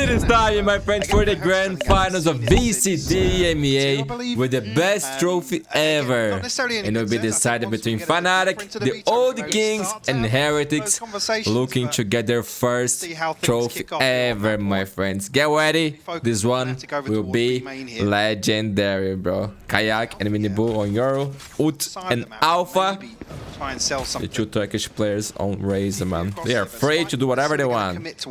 It is time, my friends, for the grand finals of VCT EMEA with the best trophy ever. And it will be decided between FNATIC, the old kings, and Heretics, looking to get their first trophy ever, my friends. Get ready, this one will be legendary, bro. Kayak and Minibu on Euro, Ut and Alpha. The two Turkish players on Razor, man. They are free to do whatever they want.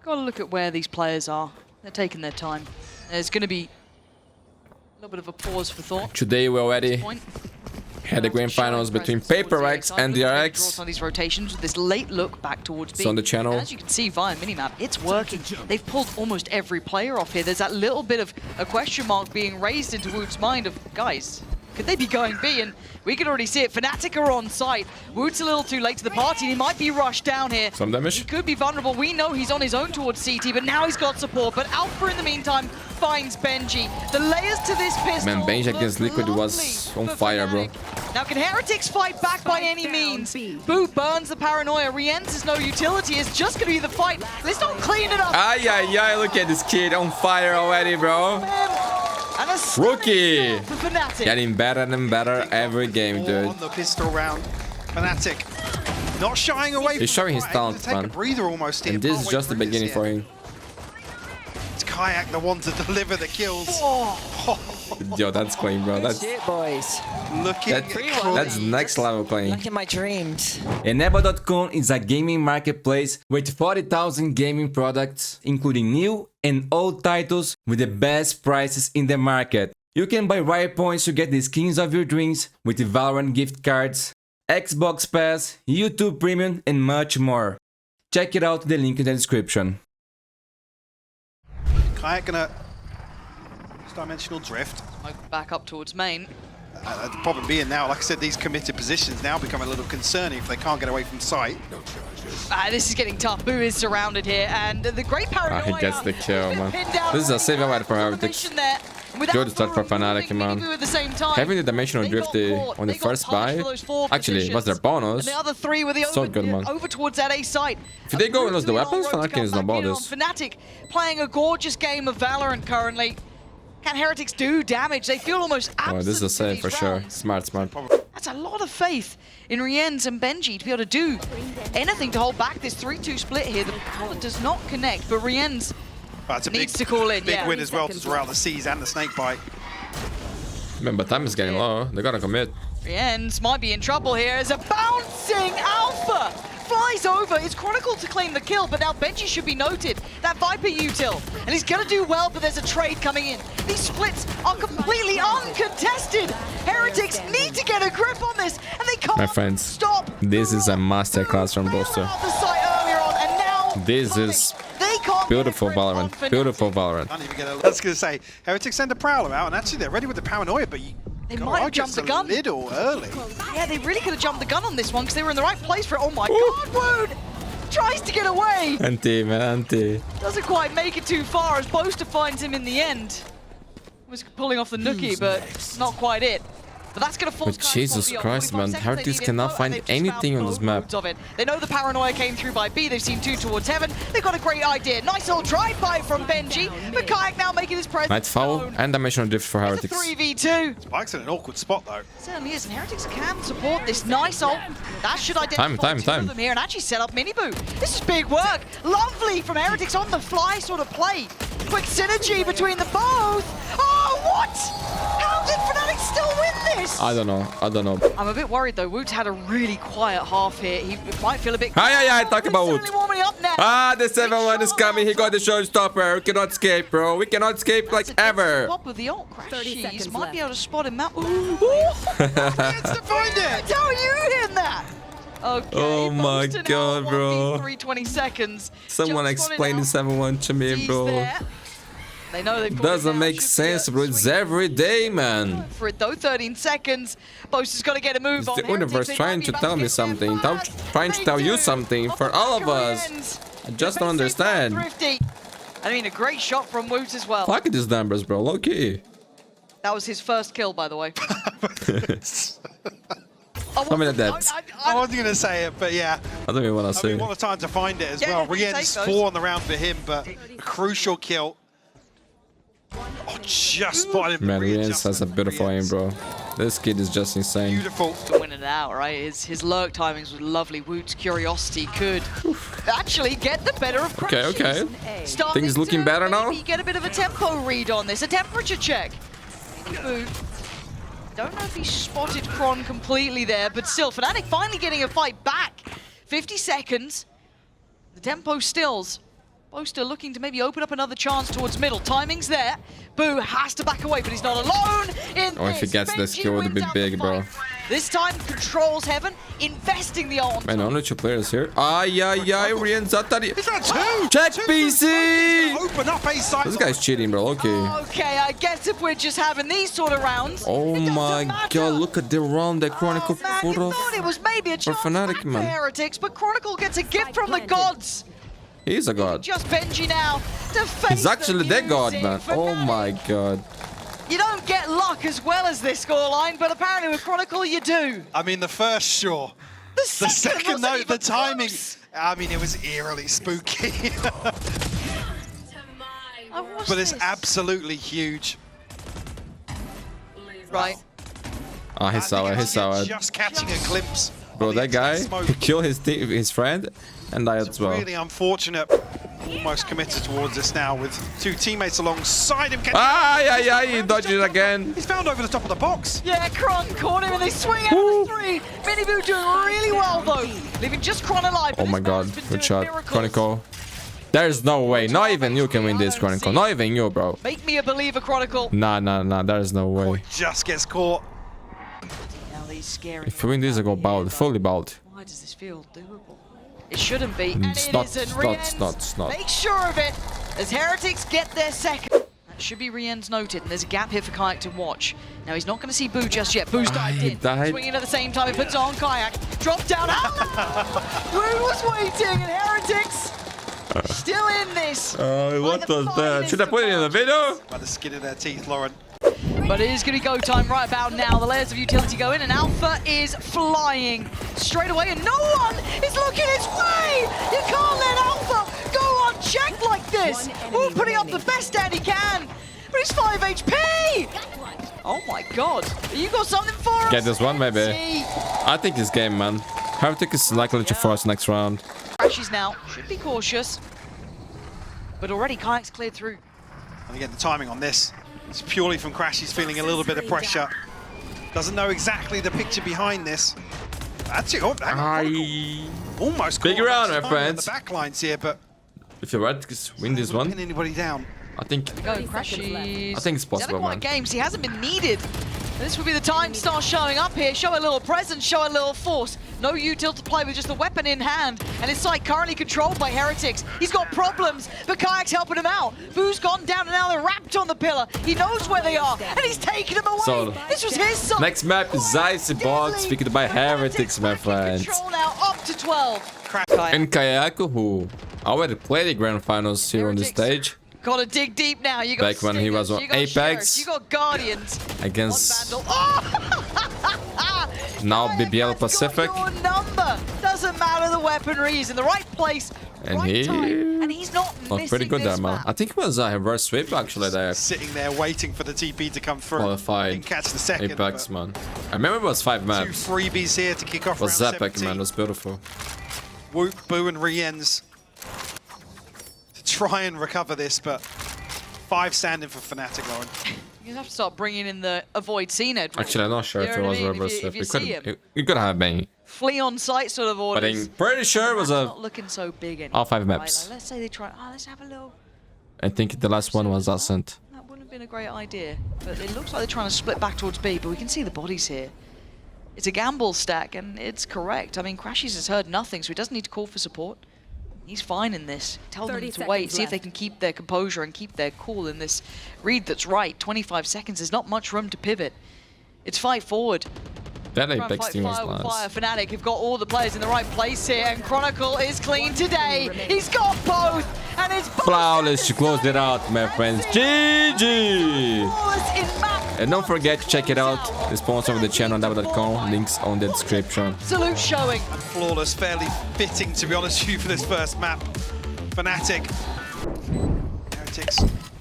Gotta look at where these players are. They're taking their time. There's gonna be a little bit of a pause for thought. Today we already had the grand finals between Heretics and the RX. On these rotations with this late look back towards B. It's on the channel. And as you can see via minimap, it's working. They've pulled almost every player off here. There's that little bit of a question mark being raised into Woot's mind of, guys, could they be going B? And we can already see it. FNATIC are on site. Woot's a little too late to the party. He might be rushed down here. Some damage. He could be vulnerable. We know he's on his own towards CT, but now he's got support. But Alpha, in the meantime, finds Benji. The layers to this pistol. Man, Benji against Liquid was on fire, bro. Now, can Heretics fight back by any means? Boo burns the paranoia. Rienz is no utility. It's just going to be the fight. Let's not clean it up. Ay, ay, ay, look at this kid on fire already, bro. And a Rookie! FNATIC. Getting better and better every game, dude. On the pistol round, FNATIC not shying away. He's showing his talent, man. And this is just the beginning for him. It's Kayak the one to deliver the kills. Yo, that's clean, bro. That's boys. that's next level playing. Look at my dreams. Eneba.com is a gaming marketplace with 40,000 gaming products, including new and old titles with the best prices in the market. You can buy riot points to get the skins of your dreams with the Valorant gift cards, Xbox Pass, YouTube Premium, and much more. Check it out, the link in the description. Kayak gonna dimensional drift. Back up towards main. The problem being now, like I said, these committed positions now become a little concerning if they can't get away from sight. This is getting tough. Boo is surrounded here, and the great paranoia. He gets the kill, man. This is a save away for Heretics. Good start for FNATIC, man. Having the dimensional drift on the first buy, actually, was their bonus. The other three were the so good, man. Over towards that A site. If they go and lose the weapons, FNATIC is not bonus. FNATIC playing a gorgeous game of Valorant currently. Can Heretics do damage? They feel almost absent. Oh, this is a save for sure. Smart, smart. That's a lot of faith in Rienz and Benji to be able to do anything to hold back this 3-2 split here. The power does not connect, but Rienz needs to call in. Big win as well to draw out the C's and the snake bite. Remember, time is getting low. They gotta commit. Rienz might be in trouble here as a bouncing Alpha flies over. It's Chronicle to claim the kill, but now Benji should be noted. That Viper util, and he's gonna do well, but there's a trade coming in. These splits are completely uncontested. Heretics need to get a grip on this, and they can't. My friends, stop. This is a masterclass from Boaster. This is beautiful Valorant. Beautiful Valorant. I was gonna say, Heretics send a Prowler out, and actually they're ready with the paranoia, but they might have jumped the gun. A little early. Yeah, they really could have jumped the gun on this one because they were in the right place for it. Oh my God, Wood tries to get away. Anti, man, anti. Doesn't quite make it too far as Boaster finds him in the end. Was pulling off the nookie, but not quite it. But that's going to force. But Jesus Christ, man, Heretics cannot find anything on this map. They know the paranoia came through by B. They've seen two towards heaven. They've got a great idea. Nice little drive-by from Benji. But Kayak now making his presence. Night foul and dimensional drift for Heretics. It's a 3v2. Spike's in an awkward spot though. Certainly is, and Heretics can support this nice ult. That should identify two of them here and actually set up Miniboo. This is big work. Lovely from Heretics on the fly sort of play. Quick synergy between the both. Oh, what? How did FNATIC still win this? I don't know. I don't know. I'm a bit worried though. Woot's had a really quiet half here. He might feel a bit. Talk about Woot. The 7-1 is coming. He got the showstopper. We cannot escape, bro. We cannot escape like ever. Top of the ult crash. 30 seconds might be able to spot him now. Ooh. It's to find it. How are you hitting that? Okay, oh my God, bro. 20 seconds. Someone explain the 7-1 to me, bro. They know they've doesn't make sense, bro. It's every day, man. For it though, 13 seconds. Boaster's got to get a move on. The universe trying to tell me something. Trying to tell you something for all of us. I just don't understand. I mean, a great shot from Woot as well. Look at these numbers, bro. Low key. That was his first kill, by the way. Something like that. I wasn't going to say it, but yeah. I don't even want to I say mean, it. what a time to find it as Yeah, well. you take Rien's those. 4 on the round for him, but a crucial kill. Oh, just spotted him. Man, Riens has a beautiful aim, bro. This kid is just insane. Beautiful. Winning it out, right? His lurk timings was lovely. Woot's curiosity could actually get the better of Okay, Crashes. okay. Starting Things looking to better now? maybe get a bit of a tempo read on this, a temperature check. Boot. Don't know if he spotted Kron completely there, but still, FNATIC finally getting a fight back. 50 seconds. The tempo stills. Boaster looking to maybe open up another chance towards middle. Timing's there. Boo has to back away, but he's not alone in Oh, if he gets this kill, it would be big, bro. This time controls Heaven, investing the ult. Man, only 2 players here. Ay, ay, ay, Riens Atari. He's got 2! Check 2 BC! Open up a side. This guy's cheating, bro. Okay. Okay, I guess if we're just having these sort of rounds, Oh it doesn't my matter. god, look at the round that Chronicle Man, put you off. thought it was maybe a chance FNATIC, back for man. Heretics, but Chronicle gets a gift from the gods. He's a god. Just Benji now to face He's actually the god, using man. Oh FNATIC. my god. You don't get luck as well as this scoreline, but apparently with Chronicle you do. I mean, the first, sure. The The second, wasn't though, even the timing. close. I mean, it was eerily spooky. What's But it's this? absolutely huge. Right. Ah, he saw it, he saw it. Just catching a glimpse. Bro, of the that guy smoke. killed his friend and died as well. Really unfortunate. Almost committed towards this now with 2 teammates alongside him. Ay, ay, ay, he dodged it again. He's found over the top of the box. Yeah, Kron caught him and they swing out of the 3. Miniboo doing really well though, leaving just Kron alive. Oh my god, good shot. Chronicle. There's no way. Not even you can win this, Chronicle. Not even you, bro. Make me a believer, Chronicle. Nah, nah, nah. There's no way. Just gets caught. Now these scary. If you win this, I go bald. Fully bald. Why does this feel doable? It shouldn't be, and It's it not, isn't. it's not, it's not, it's not. Make sure of it as Heretics get their second. That should be Rien's noted, and there's a gap here for Kayak to watch. Now he's not going to see Boo just yet. Boo's dived he in, died. swinging at the same time. He puts it on Kayak, drop down. Boo was waiting, and Heretics still in this. What was that? Should I put it in the video? By the skin of their teeth, Lauren. But it is going to be go time right about now. The layers of utility go in, and Alpha is flying straight away, and no one is looking its way! You can't let Alpha go unchecked like this! Ooh, putting up the best stand he can, but he's 5 HP! Oh my god, you got something for us? Get this one, maybe. I think this game, man. Heretic is likely to force next round. Crashes now, should be cautious. But already Kayak's cleared through. And again, the timing on this. It's purely from Crash. He's feeling a little bit of pressure. Doesn't know exactly the picture behind this. That's it. Oh, almost Big caught round, on my the friends. back lines here, but If the Heretics win this pin one, anybody down. I think Go, Crashes. I think it's possible, He's had a man. quiet games. He hasn't been needed. This would be the time to start showing up here, show a little presence, show a little force. No util to play with just the weapon in hand, and his side currently controlled by Heretics. He's got problems, but Kayak's helping him out. Boo's gone down, and now they're wrapped on the pillar. He knows where they are, and he's taking them away. So, this was his side. Next map is Icy Box, speaking by Heretics, my friends. Control now up to 12. And Kayako, who already played the grand finals here on the stage Gotta dig deep now. You got Back when he was Stingers, on you got Apex. Sheriffs, you got Guardians. against Vandal. Oh! now Kayak BBL has Pacific. got your number. Doesn't matter the weaponry. He's in the right place, And right time, and he's not Looked missing pretty good there, this man. map. I think it was a reverse sweep actually there. Sitting there waiting for the TP to come through. Qualified Didn't catch the second. Apex, but man. I remember it was 5 2 maps. freebies here to kick off It was round epic, 17. man. It was beautiful. Whoop, Boo and Rien's to try and recover this, but 5 standing for FNATIC, Lauren. You have to start bringing in the avoid scene Ed. Actually, I'm not sure You if know it what was I mean? reverse If sweep. you It see him. could have been. Flee on sight sort of But orders. I'm pretty sure it was a. Not looking so big anymore. all 5 right? maps. Like, let's say they try. Oh, let's have a little. I think the last one was Ascent. That wouldn't have been a great idea. But it looks like they're trying to split back towards B, but we can see the bodies here. It's a gamble stack, and it's correct. I mean, Crashes has heard nothing, so he doesn't need to call for support. He's fine in this. Tell them 30 to wait, seconds see if they left. can keep their composure and keep their cool in this read that's right. 25 seconds, there's not much room to pivot. It's fight forward. That Try and Apex fight team was fire with fire. nice. FNATIC have got all the players in the right place here, and Chronicle is clean today. He's got both, and it's both Flawless to close it out, my friends. GG! flawless in map And don't forget to check it out. The sponsor of the channel, double.com. Links on the description. Absolute showing. Flawless, fairly fitting, to be honest with you, for this first map. FNATIC. Heretics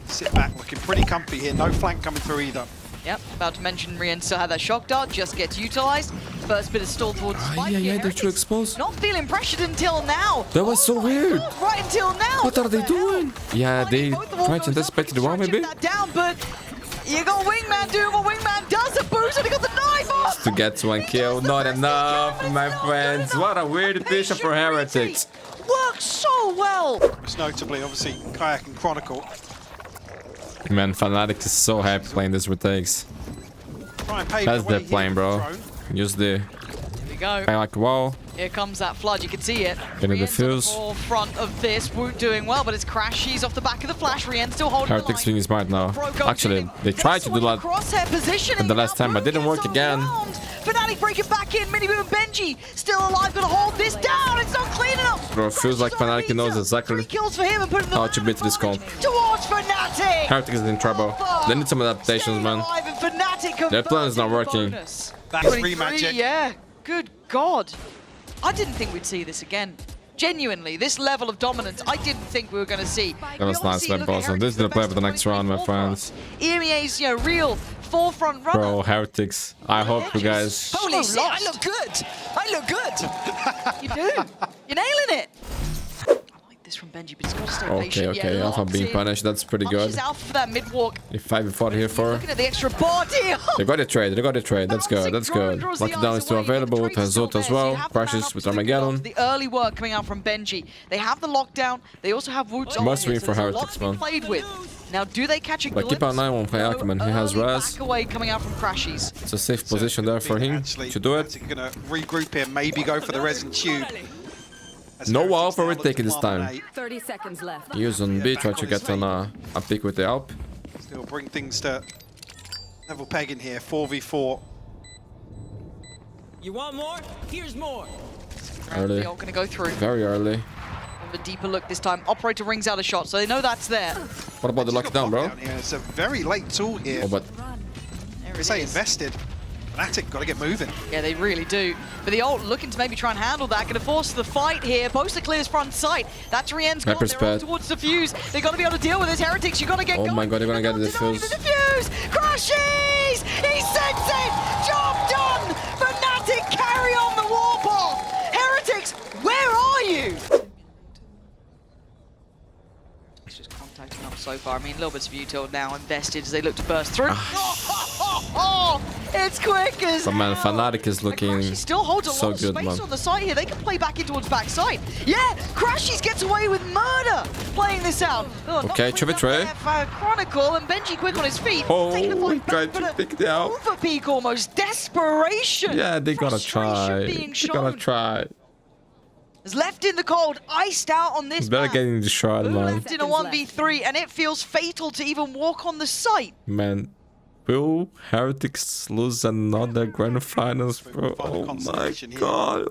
sit back, looking pretty comfy here. No flank coming through either. Yep, about to mention Rien still had that shock dart, just gets utilized. First bit of stall towards the spike. Yeah, they're too Heretics exposed. not feeling pressured until now. That was so weird. God, right until now. What are they doing? Yeah, they Both the wall tried to goes anticipate up, the wall, he's maybe? trying to chip that down, but you got Wingman doing what Wingman does. A boost, and he got the knife off. To get one kill, not enough, my friends. What a weird vision for Heretics. Works so well. Most notably, obviously, Kayak and Chronicle. Man, FNATIC is so happy playing this with takes. Try and pay That's the way the plane, here bro. with the drone. Use the Here we go. I like the wall. Here comes that flood. You can see it. Getting the Rien's on fuse. forefront of this. Woot doing well, but it's Crash. She's off the back of the flash. Rien still holding Heretics the line. being smart now. Pro goes Actually, in. they tried to do that Crosshair positioning. the last time, but Now didn't Blue work gets again. around. FNATIC breaking back in. Miniboo and Benji still alive. Gonna hold this down. It's not clean enough. Bro, feels like Crash is on FNATIC knows Visa. exactly 3 kills for him and putting how to beat this comp. towards FNATIC. Heretics is in trouble. They need some adaptations, man. Their plan is not working. That's 23, Magic. yeah. Good God. I didn't think we'd see this again. Genuinely, this level of dominance, I didn't think we were going to see. That was nice, that boss. And this is the play for the next round, my friends. EMEA's, real forefront runner. Bro, Heretics. I hope you guys. Holy shit, I look good. I look good. You do. You're nailing it. I like this from Benji, but he's got to stay patient. Okay, Alpha being punished. That's pretty good. Punches Alpha for that mid-walk. If 5v4 here for. Looking at the extra body. They got a trade. That's good. Lockdown is still available with Azot as well. Crashes with Armageddon. The early work coming out from Benji. They have the lockdown. They also have Woot's Must win for Heretics, man. Played with. Now, do they catch a But keep an eye on play Ackerman. He has res. Back away coming out from Crashies. It's a safe position there for him to do it. Going to regroup here, maybe go for the resin tube. No wall for retake this time. 30 seconds left. Use on B, try to get on a pick with the Alp. Still bring things to level pegging here, 4v4. You want more? Here's more. Early. They're all going to go through. Very early. A deeper look this time. Operator rings out a shot, so they know that's there. What about the lockdown, bro? It's a very late tool here. Oh, but There They it say is. invested. FNATIC got to get moving. Yeah, they really do. But the ult looking to maybe try and handle that. Going to force the fight here. Boaster clears front sight. That's Rien's gone. Viper's They're on bad. towards the fuse. They got to be able to deal with this. Heretics, you got to get Oh going. my God, they're gonna get the Not defuse. the defuse. Crashes! He sends it! Job done! FNATIC carry on the warpath! Heretics, where are you? It's just contacting up so far. I mean, a little bit of util now invested as they look to burst through. It's quick as but man, hell. FNATIC is looking Crashies still holds a so lot of good, space man. on the side here. They can play back in towards backside. Yeah, Crashies gets away with murder playing this out. Oh, not Okay, free Chivitray. up there for Chronicle and Benji quick on his feet. Oh, taking the he fight tried back, to but pick it out. overpeak almost. Desperation. Yeah, they gotta Frustration try. being They gotta shown. try. Is left in the cold, iced out on this Better map. getting the shot, man. Left in a 1v3, and it feels fatal to even walk on the site. Man, will Heretics lose another grand finals, bro? Final Oh my consolation here. God.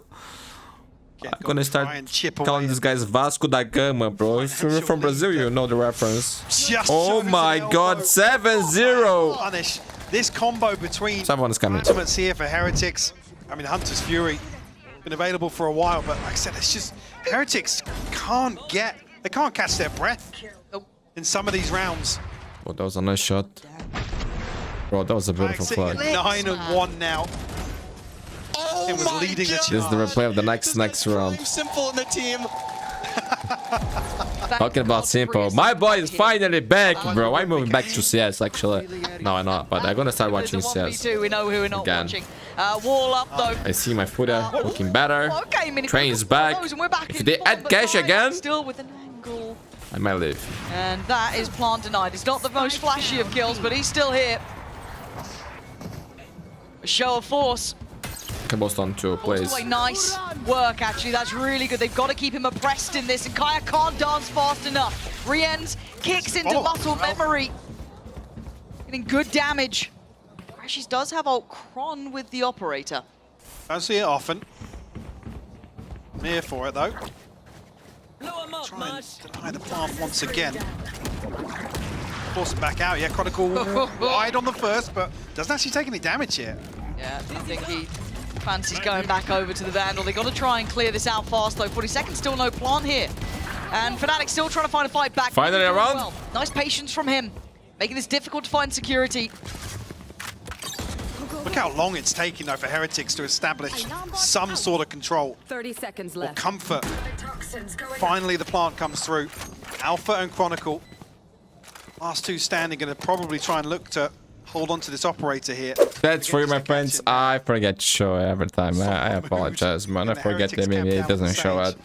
I'm gonna start Try and chip calling away these at- guys Vasco da Gama, bro. If you're from Brazil, you know the reference. Just Oh shows my an God, elbow. 7-0. Punish. This combo between Someone is coming. ultimates here for Heretics. I mean, Hunter's Fury been available for a while, but like I said, it's just Heretics they can't catch their breath Nope. in some of these rounds. Oh, that was a nice shot. Bro, that was a beautiful Sitting at flag. 9-1 now. Oh It was my leading the God. This is the replay of the next round. Simple in the team. Talking about simple. My boy is finally back, bro. I'm moving back to CS, actually. No, I'm not, but I'm gonna start watching CS. 1v2, we know who we're not Again. watching. Wall up, though. I see my footer looking better. Okay, Mini Train's Cooper back. follows, and we're back If in they front, add but cash Ryan again, Still with an angle. I might leave. And that is plant denied. He's not the most flashy of kills, but he's still here. A show of force. Cabo's on 2 plays. Wait, nice work, actually. That's really good. They've got to keep him abreast in this, and Kaya can't dance fast enough. Rien's kicks into muscle memory. Getting good damage. Crashies does have ult Kron with the operator. Don't see it often. I'm here for it, though. Blow him up, Try and Mosh. deny the plant once again. force him back out. Yeah, Chronicle wide on the first, but doesn't actually take any damage here. Yeah, I think he fancies going back over to the Vandal. They got to try and clear this out fast though. 40 seconds, still no plant here. And FNATIC still trying to find a fight back. Finally around. Well. Nice patience from him, making this difficult to find security. Look how long it's taking though for Heretics to establish some sort of control 30 seconds or left. comfort. Finally the plant comes through. Alpha and Chronicle, last two standing, going to probably try and look to hold on to this operator here. That's for you, my friends. I forget to show every time. I apologize, man. I forget the EMEA doesn't show it.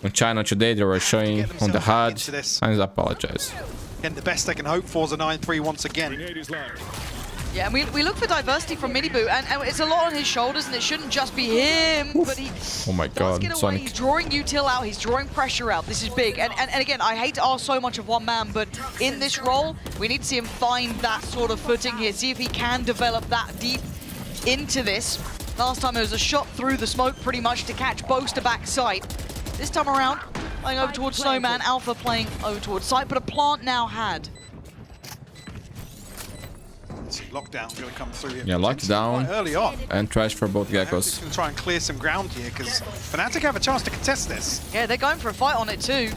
On China today, they were showing on the HUD. I apologize. Again, the best they can hope for is a 9-3 once again. Yeah, and we look for diversity from Miniboo, and it's a lot on his shoulders, and it shouldn't just be him, but he Oh my does god, get away. Sonic. He's drawing util out, he's drawing pressure out. This is big, and again, I hate to ask so much of one man, but in this role, we need to see him find that sort of footing here, see if he can develop that deep into this. Last time it was a shot through the smoke pretty much to catch Boaster back sight. This time around, playing over towards Snowman, Alpha playing over towards sight, but a plant now had. Lockdown going to come through here. Yeah, lockdown Early on. and trash for both Heretics geckos. going to try and clear some ground here because FNATIC have a chance to contest this. Yeah, they're going for a fight on it too.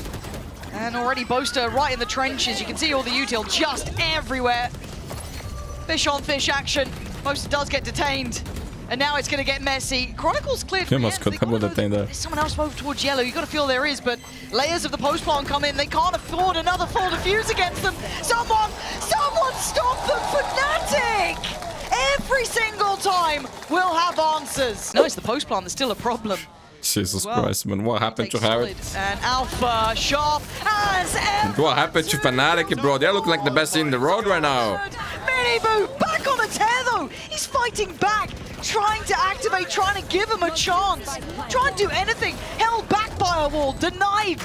And already Boaster right in the trenches. You can see all the util just everywhere. Fish on fish action. Boaster does get detained. And now it's going to get messy. Chronicle's cleared He from the almost ends. could They have gotta detained there. There's someone else over towards yellow. You got to feel there is, but layers of the post plant come in. They can't afford another full defuse against them. Someone stop them! FNATIC! Every single time we'll have answers. No, it's the post plant that's still a problem. Jesus Well, Christ, man. What happened to Takes solid. Heretics? And Alpha sharp as ever. What happened to FNATIC, bro? They look like the best in the road right now. Miniboo back on a tear though. He's fighting back, trying to activate, trying to give him a chance. Trying to do anything. Held back by a wall, denied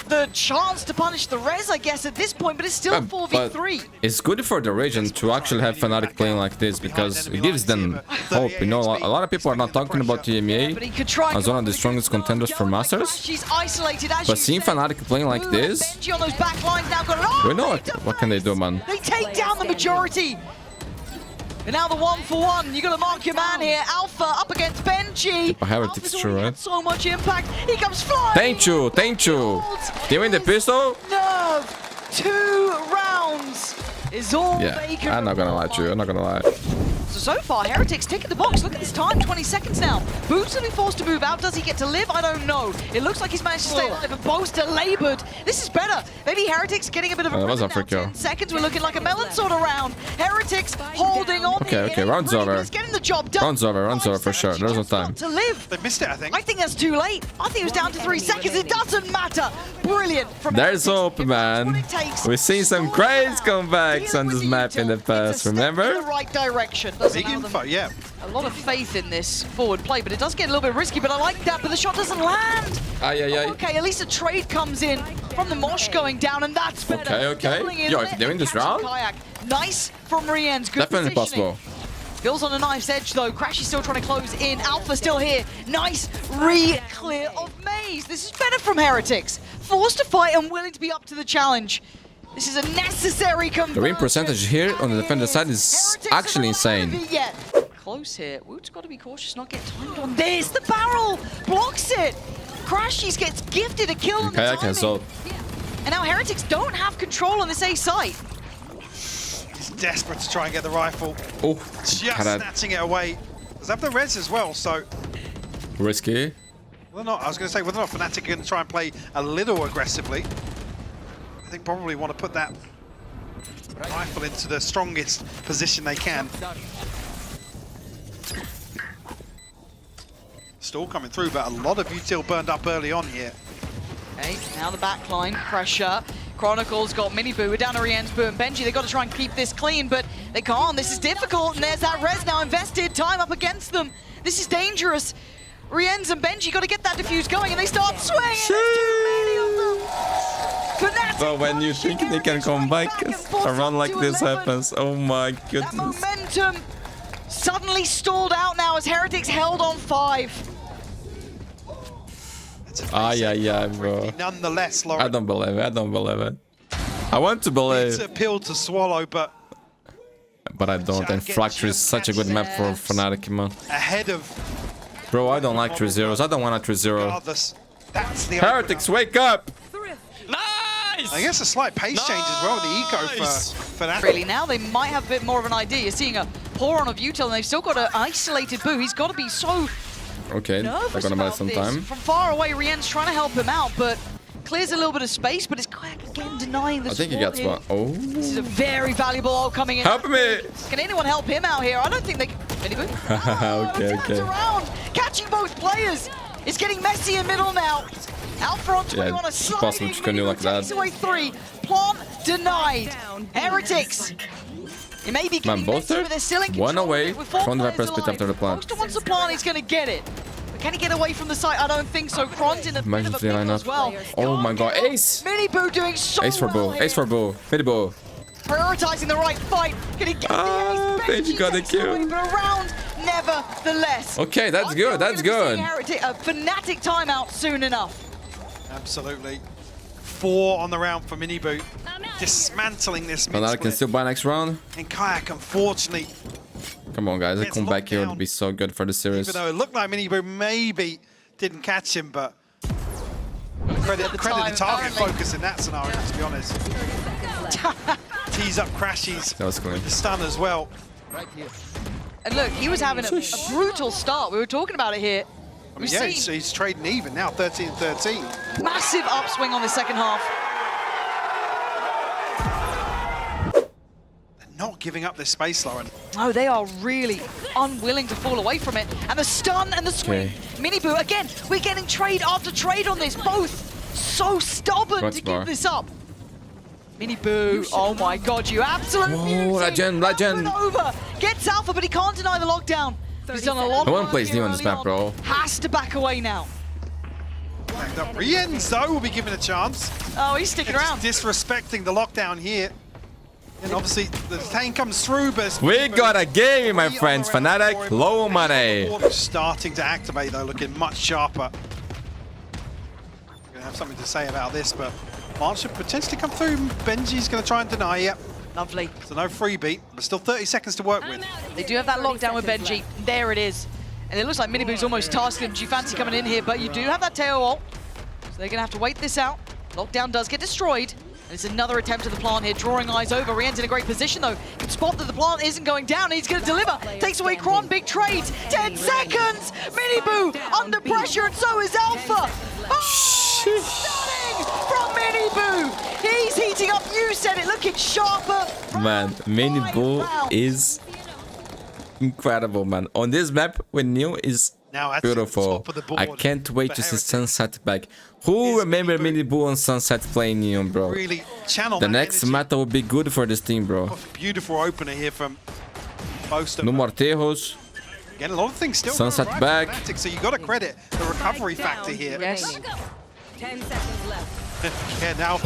the chance to punish the res, I guess, at this point, but it's still 4v3. It's good for the region to actually have FNATIC playing like this because it gives them hope. You know, a lot of people are not talking about the But EMEA he could try as one of the strongest contenders for Masters. She's isolated, as But you seeing said. FNATIC playing like this, Benji on those back lines now got it. we know what can they do, man. They take down the majority. And now the 1-for-1. You got to mark your man here. Alpha up against Benji. Heretics, Alpha's true, already right? had so much impact. He comes flying. Thank you. Do you win the pistol? Nerve. 2 rounds is all Yeah, they can I'm not gonna lie to you. I'm not gonna lie. So far, Heretics ticking the box. Look at this time, 20 seconds now. Boots will be forced to move out. Does he get to live? I don't know. It looks like he's managed to stay alive, but Boaster labored. This is better. Maybe Heretics getting a bit of a that was rhythm a free now. kill. 10 seconds, we're looking like a melon sort of round. Heretics holding on. Okay, here. round's Really, over. he's getting the job done. Round's over for sure. There's no time. To live. They've missed it, I think. I think that's too late. I think it was down to 3 seconds. It doesn't matter. Brilliant. From There's Heretics. hope, If that's what man. it takes, We've seen some slow crazy down. comebacks on Dealing this with map in the util. It's past, a step in remember? the right direction. Does Big allow them info, yeah. a lot of faith in this forward play, but it does get a little bit risky, but I like that, but the shot doesn't land. Okay, at least a trade comes in from the Mosh going down, and that's better. Okay. Doubling in, Yo, if letting they win this catch round, Kayak. Nice from Rien's, good definitely positioning. possible. Bill's on a knife's edge though. Crashy still trying to close in. Alpha still here. Nice re-clear of Maze. This is better from Heretics. Forced to fight and willing to be up to the challenge. This is a necessary conversion. The win percentage here on the defender side is Heretics actually are not insane. over yet. Close here. Woot's got to be cautious, not get timed on this. The barrel blocks it. Crashies gets gifted a kill on the Kayak has timing. ult. And now Heretics don't have control on this A site. He's desperate to try and get the rifle. Oh, Just had snatching it away. Does have the res as well, so risky. whether or not, I was going to say, whether or not FNATIC are going to try and play a little aggressively. I think probably want to put that rifle into the strongest position they can. Still coming through, but a lot of util burned up early on here. Okay, now the back line, pressure. Chronicle's got Miniboo, we're down to Rien's Boo and Benji. They've got to try and keep this clean, but they can't. This is difficult, and there's that res now invested. Time up against them. This is dangerous. Rien's and Benji got to get that defuse going, and they start swinging. There's too many of them. FNATIC But when you think they can come back, and forth a run up like to this 11. happens. Oh my That goodness. momentum suddenly stalled out now as Heretics held on 5. It's a Ay, ay, ay, bro. nonetheless, I Lauren. don't believe it. I don't believe it. I want to It's believe, a pill to swallow, but but I don't. And Fracture is such a good map for FNATIC, man. ahead of Bro, I don't like 3-0s. I don't want a 3-0. regardless. That's the Heretics, wake up! Nice! I guess a slight pace change as well with the eco Nice. for that. Really, now they might have a bit more of an idea. You're seeing a pour on of Util, and they've still got an isolated Boo. He's got to be so Okay, they're nervous gonna buy about some this. time. From far away, Rien's trying to help him out, but clears a little bit of space, but it's again denying the I think he support gets here. one. Oh. This is a very valuable ult coming in. Help me! Can anyone help him out here? I don't think they can. Miniboo? Oh, Okay, turns okay. around, catching both players. It's getting messy in middle now. Out front, Yeah, 21 a it's possible sliding. to canoe like that. Takes away 3. Plant denied. Heretics. It may be Man, getting both messy, are but they're still in one control away with 4 from the players Viper split alive. after the plant. Most wants the plant, he's going to get it. But can he get away from the site? I don't think so. Kron's in a bit Imagine of a if they pickle line as up. well. Oh my god, ace! Miniboo doing so Ace for well Boo, here. ace for Boo, Fitty Boo. Prioritizing the right fight. Can he get Ah, the ace? Benji got the takes it kill. away, but around, nevertheless. Okay, that's I good, think that's we're gonna good. see a FNATIC timeout soon enough. Absolutely. 4 on the round for Miniboo. Dismantling this mid FNATIC can still buy next round. And Kayak, unfortunately, Come on, guys, a Gets comeback locked here down. would be so good for the series. even though it looked like Miniboo maybe didn't catch him, but credit the time, target apparently. focus in that scenario, to be honest. Tease up Crashies. That was clean. The stun as well. And look, he was having a brutal start. We were talking about it here. I mean, We've yeah, seen he's trading even now, 13-13. massive upswing on the second half. Not giving up this space, Lauren. No, they are really unwilling to fall away from it. And the stun and the swing. Okay. Miniboo, again, we're getting trade after trade on this. Both so stubborn Guts to bar. give this up. Miniboo, oh my god, you absolute Whoa, beauty. legend, legend. Over. Gets Alpha, but he can't deny the lockdown. He's done a lot No of one work plays here new on this early map, bro. Has to back away now. Backed up. Rienz, though, will be given a chance. Oh, he's sticking It's around. disrespecting the lockdown here. And obviously, the tank comes through, but... We got a game, my Three friends. on the round FNATIC, for him. low money. Starting to activate, though, looking much sharper. Going to have something to say about this, but March should potentially come through. Benji's going to try and deny it. Lovely. So no freebie, but still 30 seconds to work with. They do have that lockdown with Benji. There it is. And it looks like Miniboo's almost tasked him. Do you fancy coming in here? But you do have that tail ult. So they're going to have to wait this out. Lockdown does get destroyed. And it's another attempt at the plant here, drawing eyes over. Rien's in a great position, though. Can spot that the plant isn't going down, and he's going to deliver. Takes away Kron, big trades. 10 seconds! Miniboo under pressure, and so is Alpha. Oh, stunning from Miniboo. He's heating up. You said it, looking sharper. Man, Miniboo is incredible, man. On this map, when new is Now at the beautiful. top of the board I can't wait for to see Heretics. Sunset back. Who Is remember Miniboo Miniboo on Sunset playing Neon, bro? Really channel The that next energy. meta will be good for this team, bro. Beautiful opener here from most of No them. more Tejos. Again, a lot of things still Sunset going right for back. FNATIC, so you got to credit the recovery factor here. Yes. 10 seconds left. Yeah, now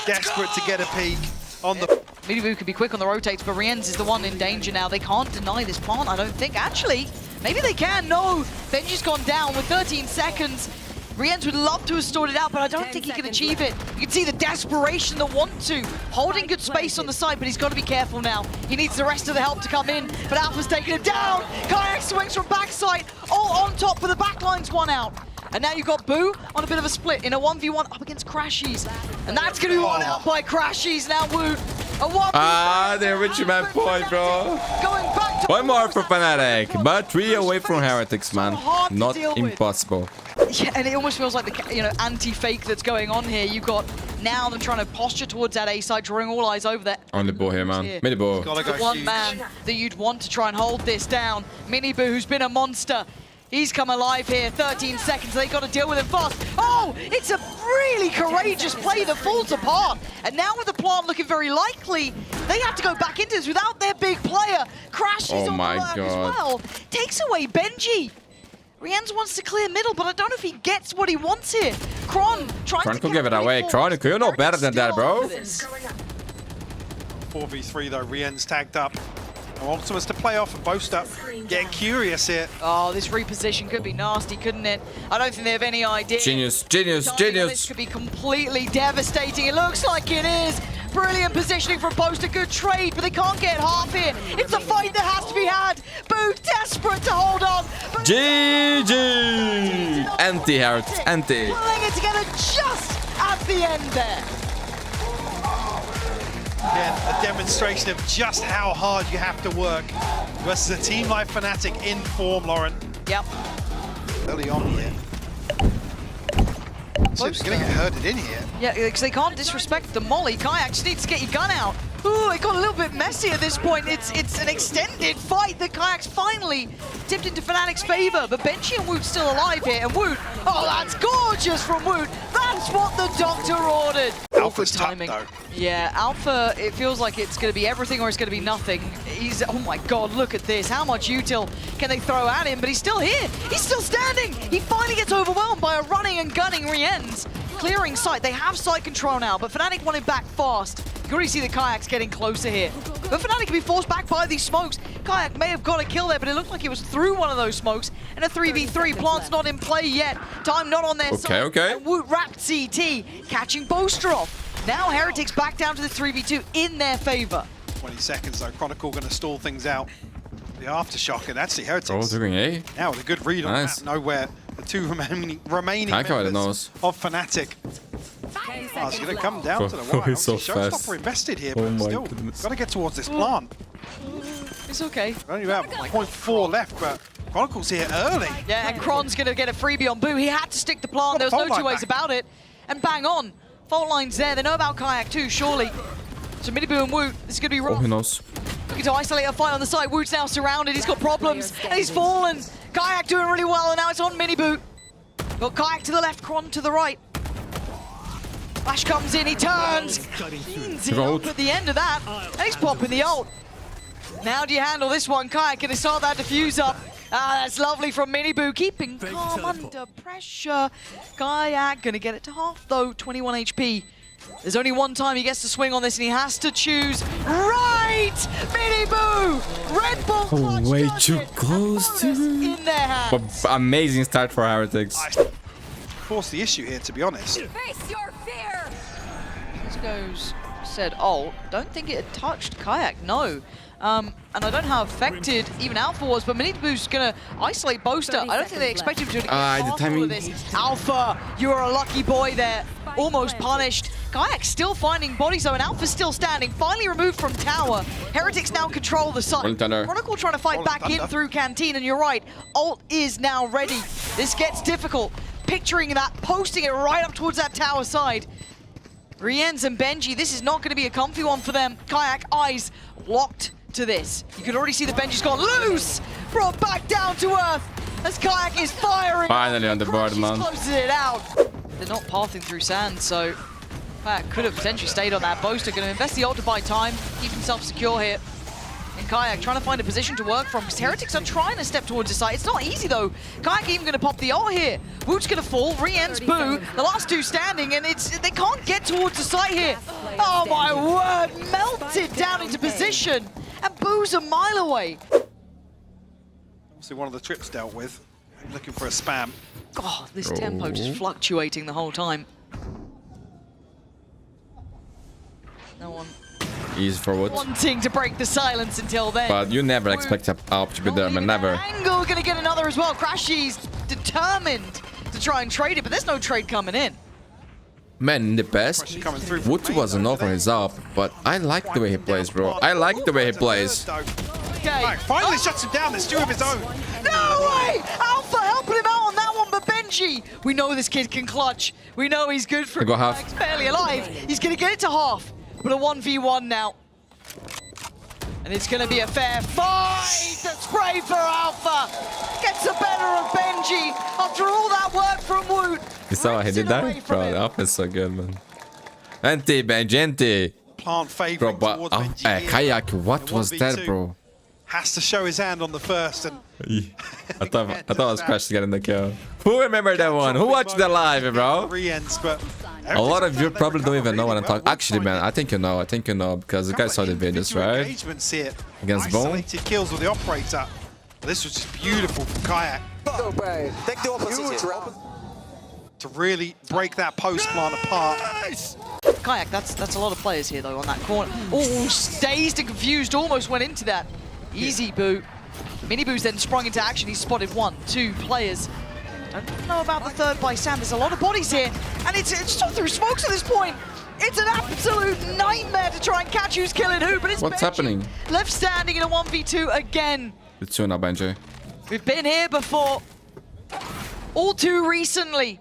desperate to get a peek on the... Miniboo can be quick on the rotates, but Rienz is the one in danger now. They can't deny this plant, I don't think. Actually, maybe they can. No, Benji's gone down with 13 seconds. Rienz would love to have stored it out, but I don't think he can achieve it. You can see the desperation, the want to. Holding good space on the side, but he's got to be careful now. He needs the rest of the help to come in, but Alpha's taking him down. Kayak swings from backside, all on top, but the backline's one out. And now you've got Boo on a bit of a split in a 1v1 up against Crashies. And that's going to be one out by Crashies now, Woot. A 1v1 Ah, the Richie Man point, bro. going back to One more for FNATIC, but 3 away from Heretics, man. hard to Not deal with. impossible. Yeah, and it almost feels like the anti-fake that's going on here. You've got now them trying to posture towards that A side, drawing all eyes over there. Only ball here, man. Miniboo. Gotta The go one huge. man that you'd want to try and hold this down. Miniboo, who's been a monster. He's come alive here, 13 seconds, they got to deal with him fast. Oh, it's a really courageous play that falls apart. And now with the plant looking very likely, they have to go back into this without their big player. Crashes Oh on my the lurk as God. well. Takes away Benji. Rienz wants to clear middle, but I don't know if he gets what he wants here. Kron trying Kron to could get give it away. forward. Kron, you know better than that, Still bro. on for this. 4v3 though, Rien's tagged up. Ultimates to play off and boast up. Getting curious here. Oh, this reposition could be nasty, couldn't it? I don't think they have any idea. Genius. This could be completely devastating. It looks like it is. Brilliant positioning from Boast, a good trade, but they can't get half here. It's a fight that has to be had. Boo, desperate to hold on. GG! Anti-Heretics, anti. Pulling it together just at the end there. Again, a demonstration of just how hard you have to work versus a team like FNATIC in form, Lauren. Yep. Early on here. So it's going to get herded in here. Yeah, because they can't disrespect the molly. Kayak just needs to get your gun out. Ooh, it got a little bit messy at this point. It's an extended fight that Kayak's finally tipped into FNATIC's favor, but Benji and Woot's still alive here, and Woot, oh, that's gorgeous from Woot. That's what the doctor ordered. Alpha's timing. Tough, yeah, Alpha, it feels like it's going to be everything or it's going to be nothing. He's, oh my god, look at this. How much util can they throw at him? But he's still here. He's still standing. He finally gets overwhelmed by a running and gunning Rienz. Clearing sight. They have site control now, but FNATIC want him back fast. You can already see the Kayak's getting closer here. But FNATIC can be forced back by these smokes. Kayak may have got a kill there, but it looked like it was through one of those smokes. And a 3v3. Plant's not in play yet. Time not on their side. Okay. And Woot wrapped CT, catching Boaster off. Now Heretics back down to the 3v2 in their favor. 20 seconds though. Chronicle going to stall things out. The aftershock, and that's the Heretics. Oh, doing A. Now with a good read on that. Nowhere. The two remaining members of FNATIC. Oh, it's going to come down to the wire. He's so Showstopper invested here, but still got to get towards this plant. It's okay. Only about 0.4 left, but Chronicle's here early. Yeah, and Kron's going to get a freebie on Boo. He had to stick the plant. There was no two ways about it. And bang on. Fault line's there. They know about Kayak too, surely. So Miniboo and Woot, this is going to be rough. Oh, who knows? Looking to isolate a fight on the side. Woot's now surrounded. He's got problems. And he's fallen. Kayak doing really well, and now it's on Miniboo. Got Kayak to the left, Kron to the right. Flash comes in, he turns. Cleans it up at the end of that. And he's popping the ult. Now do you handle this one? Kayak going to start that defuse up. Ah, that's lovely from Miniboo, keeping calm under pressure. Kayak going to get it to half though, 21 HP. There's only one time he gets to swing on this and he has to choose right! Miniboo! Red Bull clutch way too close to in their hands. But amazing start for Heretics. Force the issue here, to be honest. Face your fear. Goes said, oh, don't think it had touched Kayak, no. And I don't know how affected even Alpha was, but Miniboo's gonna isolate Boaster. I don't think they expect him to get the timing. this. Alpha, you are a lucky boy there. Almost punished. Kayak's still finding bodies though, and Alpha's still standing. Finally removed from tower. Heretics now control the site. Chronicle trying to fight back in through Canteen, and you're right. Ult is now ready. This gets difficult. Picturing that, posting it right up towards that tower side. Rienz and Benji, this is not going to be a comfy one for them. Kayak, eyes locked to this. You can already see the Benji's gone loose! Brought back down to earth as Kayak is firing. Finally on the board, man. Closes it out. They're not pathing through sand, so Kayak could have potentially stayed on that. Boaster going to invest the ult to buy time, keep himself secure here. And Kayak trying to find a position to work from, because Heretics are trying to step towards the site. It's not easy though. Kayak even going to pop the ult here. Woot's going to fall, Rienz, Boo, the last two standing, and they can't get towards the site here. Oh my word, melted down into position. And Boo's a mile away. Obviously one of the trips dealt with. Looking for a spam. God, this tempo just fluctuating the whole time. No one Easy forward. wanting to break the silence until then. But you never expect a AWP to be there, man. Never. Angle gonna get another as well. Crashy's determined to try and trade it, but there's no trade coming in. Man, in the best, Wood wasn't over his AWP, but I like the way he plays, bro. I like the way he plays. Okay. Finally shuts him down. There's two of his own. No way! Alpha helping him out on that one, but Benji, we know this kid can clutch. We know he's good for Go half. He's barely alive. He's gonna get it to half, but a 1v1 now. And it's gonna be a fair fight. The spray for Alpha gets the better of Benji after all that work from Woot. You saw how he did that? Bro, the AWP is so good, man. Anti, Benji, anti. Plant Bro, favoring but towards Benji here. Kayak, what was that, bro? Has to show his hand on the first, and I thought it was Crash to get in the kill. Who remembered that one? Who watched that live, bro? Rienz, but A lot of you probably don't even know what I'm talking. Actually, man, I think you know. I think you know because you guys saw the videos, right? Against Bone. Isolated kills with the operator. This was just beautiful from Kayak. Go, bro. Take the opposite. To really break that post plant apart. Kayak, that's a lot of players here though on that corner. Oh, dazed and confused, almost went into that. Easy boot. Mini Boo's then sprung into action. He's spotted 1, 2 players. Don't know about the third by Sam. There's a lot of bodies here, and it's still through smokes at this point. It's an absolute nightmare to try and catch who's killing who, but it's What's Benji happening? left standing in a 1v2 again. It's soon now, Benji. We've been here before. All too recently.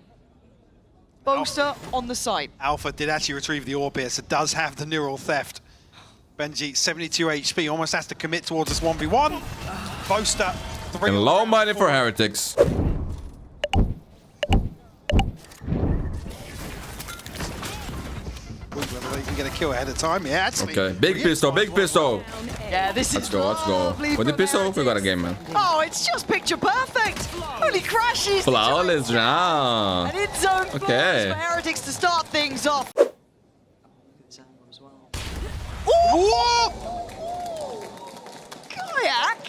Boaster on the side. Alpha did actually retrieve the orb here, so does have the neural theft. Benji, 72 HP, almost has to commit towards this 1v1. Boaster, 3. And low money for Heretics. Whether they can get a kill ahead of time. Yeah, actually. Okay, big pistol, big pistol. Yeah, this Let's is go, let's go. lovely With the from pistol, we Heretics. got a game, man. Oh, it's just picture perfect. Only crashes. Flawless round. An in-zone Okay. for Heretics to start things off. Whoa! Kayak.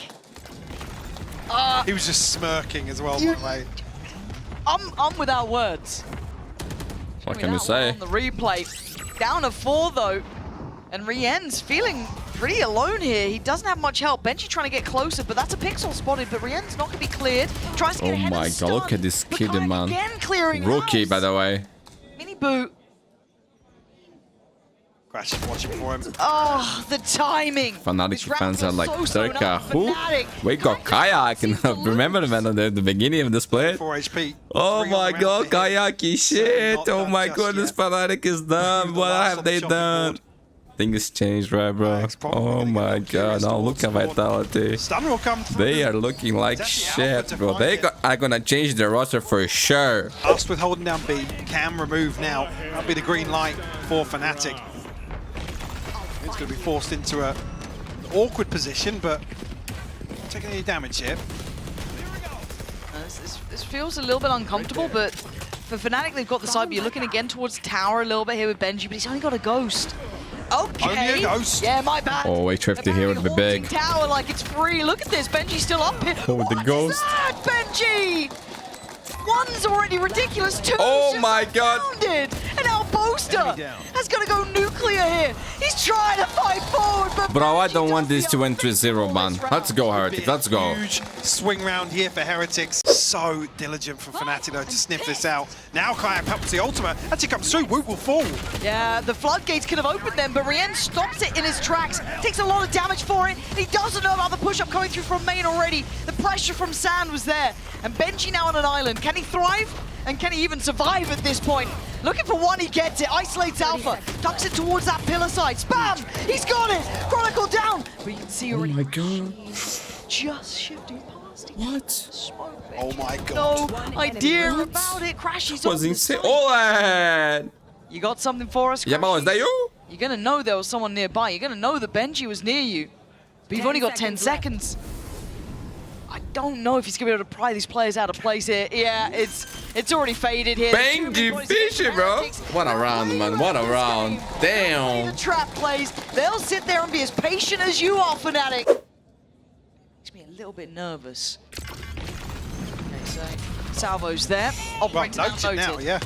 He was just smirking as well, by the way. I'm without words. What can you say? On the replay. Down to 4 though. And Rien's feeling pretty alone here. He doesn't have much help. Benji trying to get closer, but that's a pixel spotted. But Rien's not going to be cleared. Tries to get Oh ahead my and god, look stun, at this but kid, Kayak man. again clearing Rookie, house. by the way. Mini boot. Crash is watching for him. Oh, the timing. FNATIC This round fans are feels like, so sewn Circa, up. who? FNATIC. We got Kayak. And remember, man, at the beginning of this play? 4 HP. Oh 3 my on the god, round for him. Kayaki shit. Not Oh done my just goodness, yet. FNATIC is done. What last have on they the chopping done? board. Things changed, right, bro? It's probably Oh gonna my go curious god, now look at towards Vitality. Stun will come through. They are looking like It's actually Alpha shit, to bro. find They it. are gonna change their roster for sure. Us with holding down B, can remove now. That'll be the green light for FNATIC. It's going to be forced into an awkward position, but not taking any damage here. This feels a little bit uncomfortable, but for FNATIC, they've got the side, but you're looking again towards tower a little bit here with Benji, but he's only got a ghost. Okay. Only a ghost? Yeah, my bad. Oh, wait, Thrifty here would be Apparently big. haunting tower like it's free. Look at this. Benji's still up here. Oh, the What ghost. is that, Benji? One's already ridiculous. Two. Oh my god. And now Boaster Enemy down. has got to go nuclear here. He's trying to fight forward, but Bro, I Benji don't want does this the to enter 0, man. Let's go, Heretics. Let's go. Huge swing round here for Heretics. So diligent from FNATIC though to sniff this out. Now Kayak helps the ultimate. As he comes through, Woot will fall. Yeah, the floodgates could have opened them, but Rien stops it in his tracks. Takes a lot of damage for it. He doesn't know about the push-up coming through from main already. The pressure from Sand was there. And Benji now on an island. Can he thrive? And can he even survive at this point? Looking for one, he gets it. Isolates Alpha. Ducks it towards that pillar side. Spam! He's got it! Chronicle down! But you can see already. Oh my god. Just shifting past. What? Smoke. Oh my god. No idea about it. Crashes Was on the insane. side. Oled! You got something for us? Yeah, man, is that you? You're gonna know there was someone nearby. You're gonna know that Benji was near you. But you've only got 10 seconds. I don't know if he's gonna be able to pry these players out of place here. Yeah, it's already faded here. Benji Fisher, bro. What a round, man. What a round. The Damn. trap plays. They'll sit there and be as patient as you are, FNATIC. Makes me a little bit nervous. Okay, so Salvo's there. Well, Operator note it now, yeah.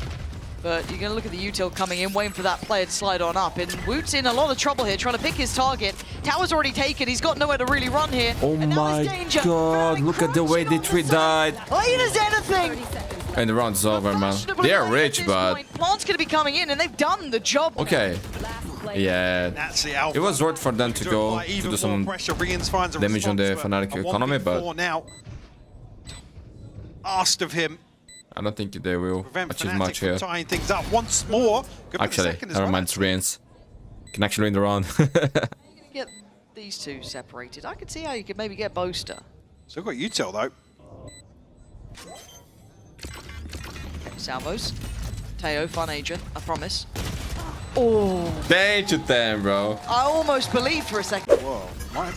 But you're going to look at the util coming in, waiting for that player to slide on up. And Woot's in a lot of trouble here, trying to pick his target. Tower's already taken. He's got nowhere to really run here. Oh And now there's my danger. god. Look at the way they three died. Late as anything. And the round's over, man. Fashionably They're late at rich, this but... point. Plant's going to be coming in, and they've done the job. Okay. Yeah. That's the Alpha. It was worth for them to go apply to even do more some pressure. Riens finds a damage on the response, FNATIC a economy, 1v4 but now asked of him. I don't think they will Prevent achieve FNATIC much from here. tying things up once more. Could be the Actually, second as never well, mind, it's Reigns. Can actually win the round. Get these two separated. I could see how you could maybe get Boaster. Still got util though. Okay, Salvos. Teo, fun agent, I promise. Oh, Thank you, then, bro. I almost believed for a second. Whoa, right.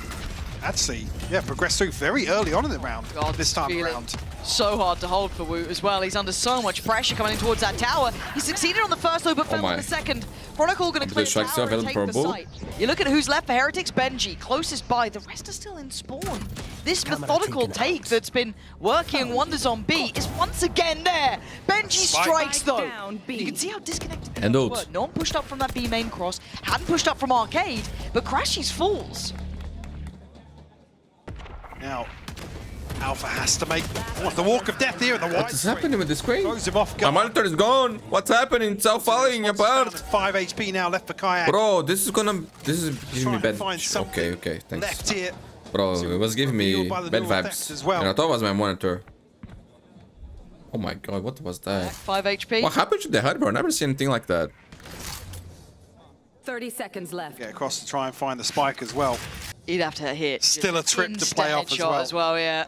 Actually, yeah, progressed through very early on in the round. God, this time feel it. around. So hard to hold for Woot as well. He's under so much pressure coming in towards that tower. He succeeded on the first though, but failed on the second. Chronicle going to clear the tower and take the site. You look at who's left for Heretics. Benji, closest by. The rest are still in spawn. This methodical take that's been working wonders on B is once again there. Benji strikes though. You can see how disconnected they were. No one pushed up from that B main cross. Hadn't pushed up from Arcade, but Crashies falls. Now, Alpha has to make the walk of death here in the white. What is happening with the screen? Throws him off My monitor is gone. What's happening? It's all falling apart. 5 HP now left for Kayak. Bro, this is giving me bad. Okay, thanks. Left here. Bro, it was giving me bad vibes. And I thought it was my monitor. Oh my god, what was that? 5 HP. What happened to the head, bro? I never seen anything like that. 30 seconds left. Get across to try and find the spike as well. He'd have to hit. Still a trip to play off as well. Yeah.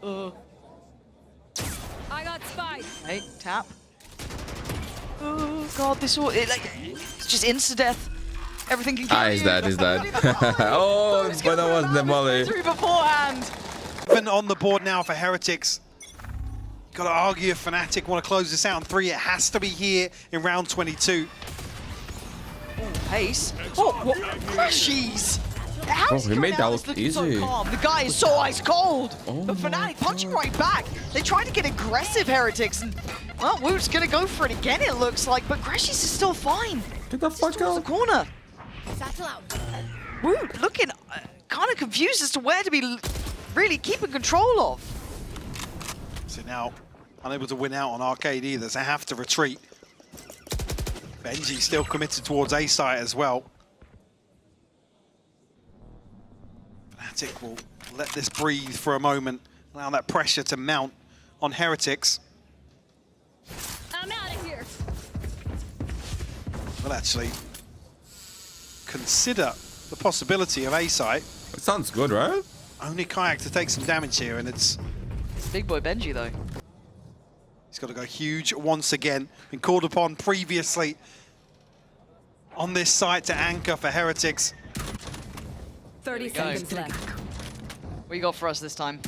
I got spike. Hey, tap. Oh god, this all it's just insta death. Everything can kill you. He's dead. Oh, but that was the molly. Through beforehand. Even on the board now for Heretics. Got to argue if FNATIC want to close this out in 3. It has to be here in round 22. Pace. Oh, what? Crashies. He made that look easy. So the guy is so ice cold. But FNATIC punching right back. They tried to get aggressive, Heretics, and well, Woot's gonna go for it again. It looks like, but Crashies is still fine. Get the fuck out. The out. corner. Woot looking kind of confused as to where to be really keeping control of. So now, unable to win out on Arcade either, so they have to retreat. Benji still committed towards A site as well. FNATIC will let this breathe for a moment, allow that pressure to mount on Heretics. I'm out of here. Well, actually, consider the possibility of A site. It sounds good, right? Only Kayak to take some damage here, and it's big boy Benji though. He's got to go huge once again. Been called upon previously on this site to anchor for Heretics. 30 seconds left. What you got for us this time?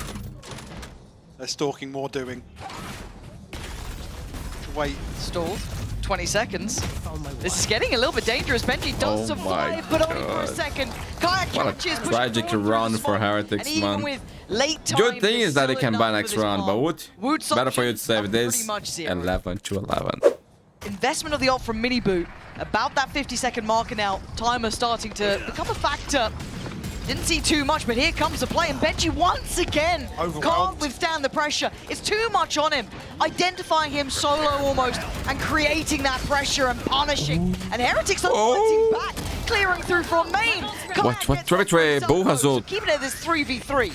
Less talking, more doing. Wait. Stalled. 20 seconds. This is getting a little bit dangerous. Benji does survive, but only for a second. Kayak catches. What a tragic round for Heretics, man. Good thing is that they can buy next round, but Woot, better for you to save this. 11-11. Investment of the ult from Mini Boot. About that 50-second marker now. Timer starting to become a factor. Didn't see too much, but here comes the play, and Benji once again can't withstand the pressure. It's too much on him. Identifying him solo almost, and creating that pressure and punishing. And Heretics are fighting back, clearing through from main. What trajectory Bo has ult? Keeping it this 3v3.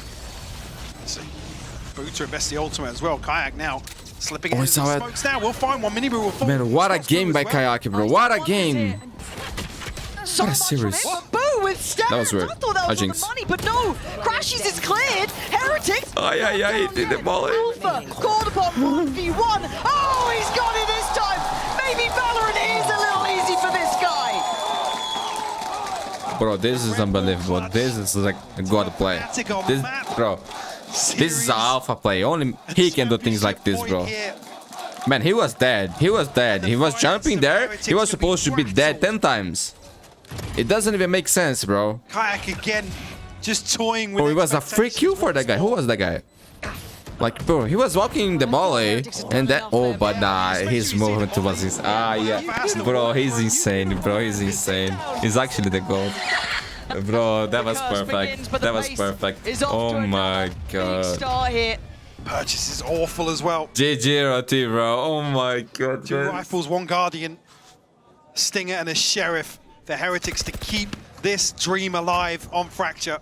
Boot to invest the ultimate as well. Kayak now slipping into the saw it. smokes now. We'll find one. Mini Boot will fall. Man, what a game by Kayak, bro. What a game. What a series. Boo with stats. That was weird. I thought that was on the money, but no. Crashies is cleared. Heretics. He did the volley. Alpha called upon 1v1. Oh, he's got it this time. Maybe Valorant is a little easy for this guy. Bro, this is unbelievable. This is like a god play. This is an alpha play. Only he can do things like this, bro. Man, he was dead. He was dead. He was jumping there. He was supposed to be dead 10 times. It doesn't even make sense, bro. Kayak again, just toying with. Oh, it was a free kill for that guy. Who was that guy? Like, bro, he was walking the volley, and that. Oh, but nah, his movement was his. Yeah, bro, he's insane, bro. He's insane. He's actually the goat. Bro, that was perfect. That was perfect. Oh my god. Purchase is awful as well. GG, Roti, bro. Oh my god. 2 rifles, 1 Guardian, Stinger, and a Sheriff. For Heretics to keep this dream alive on Fracture.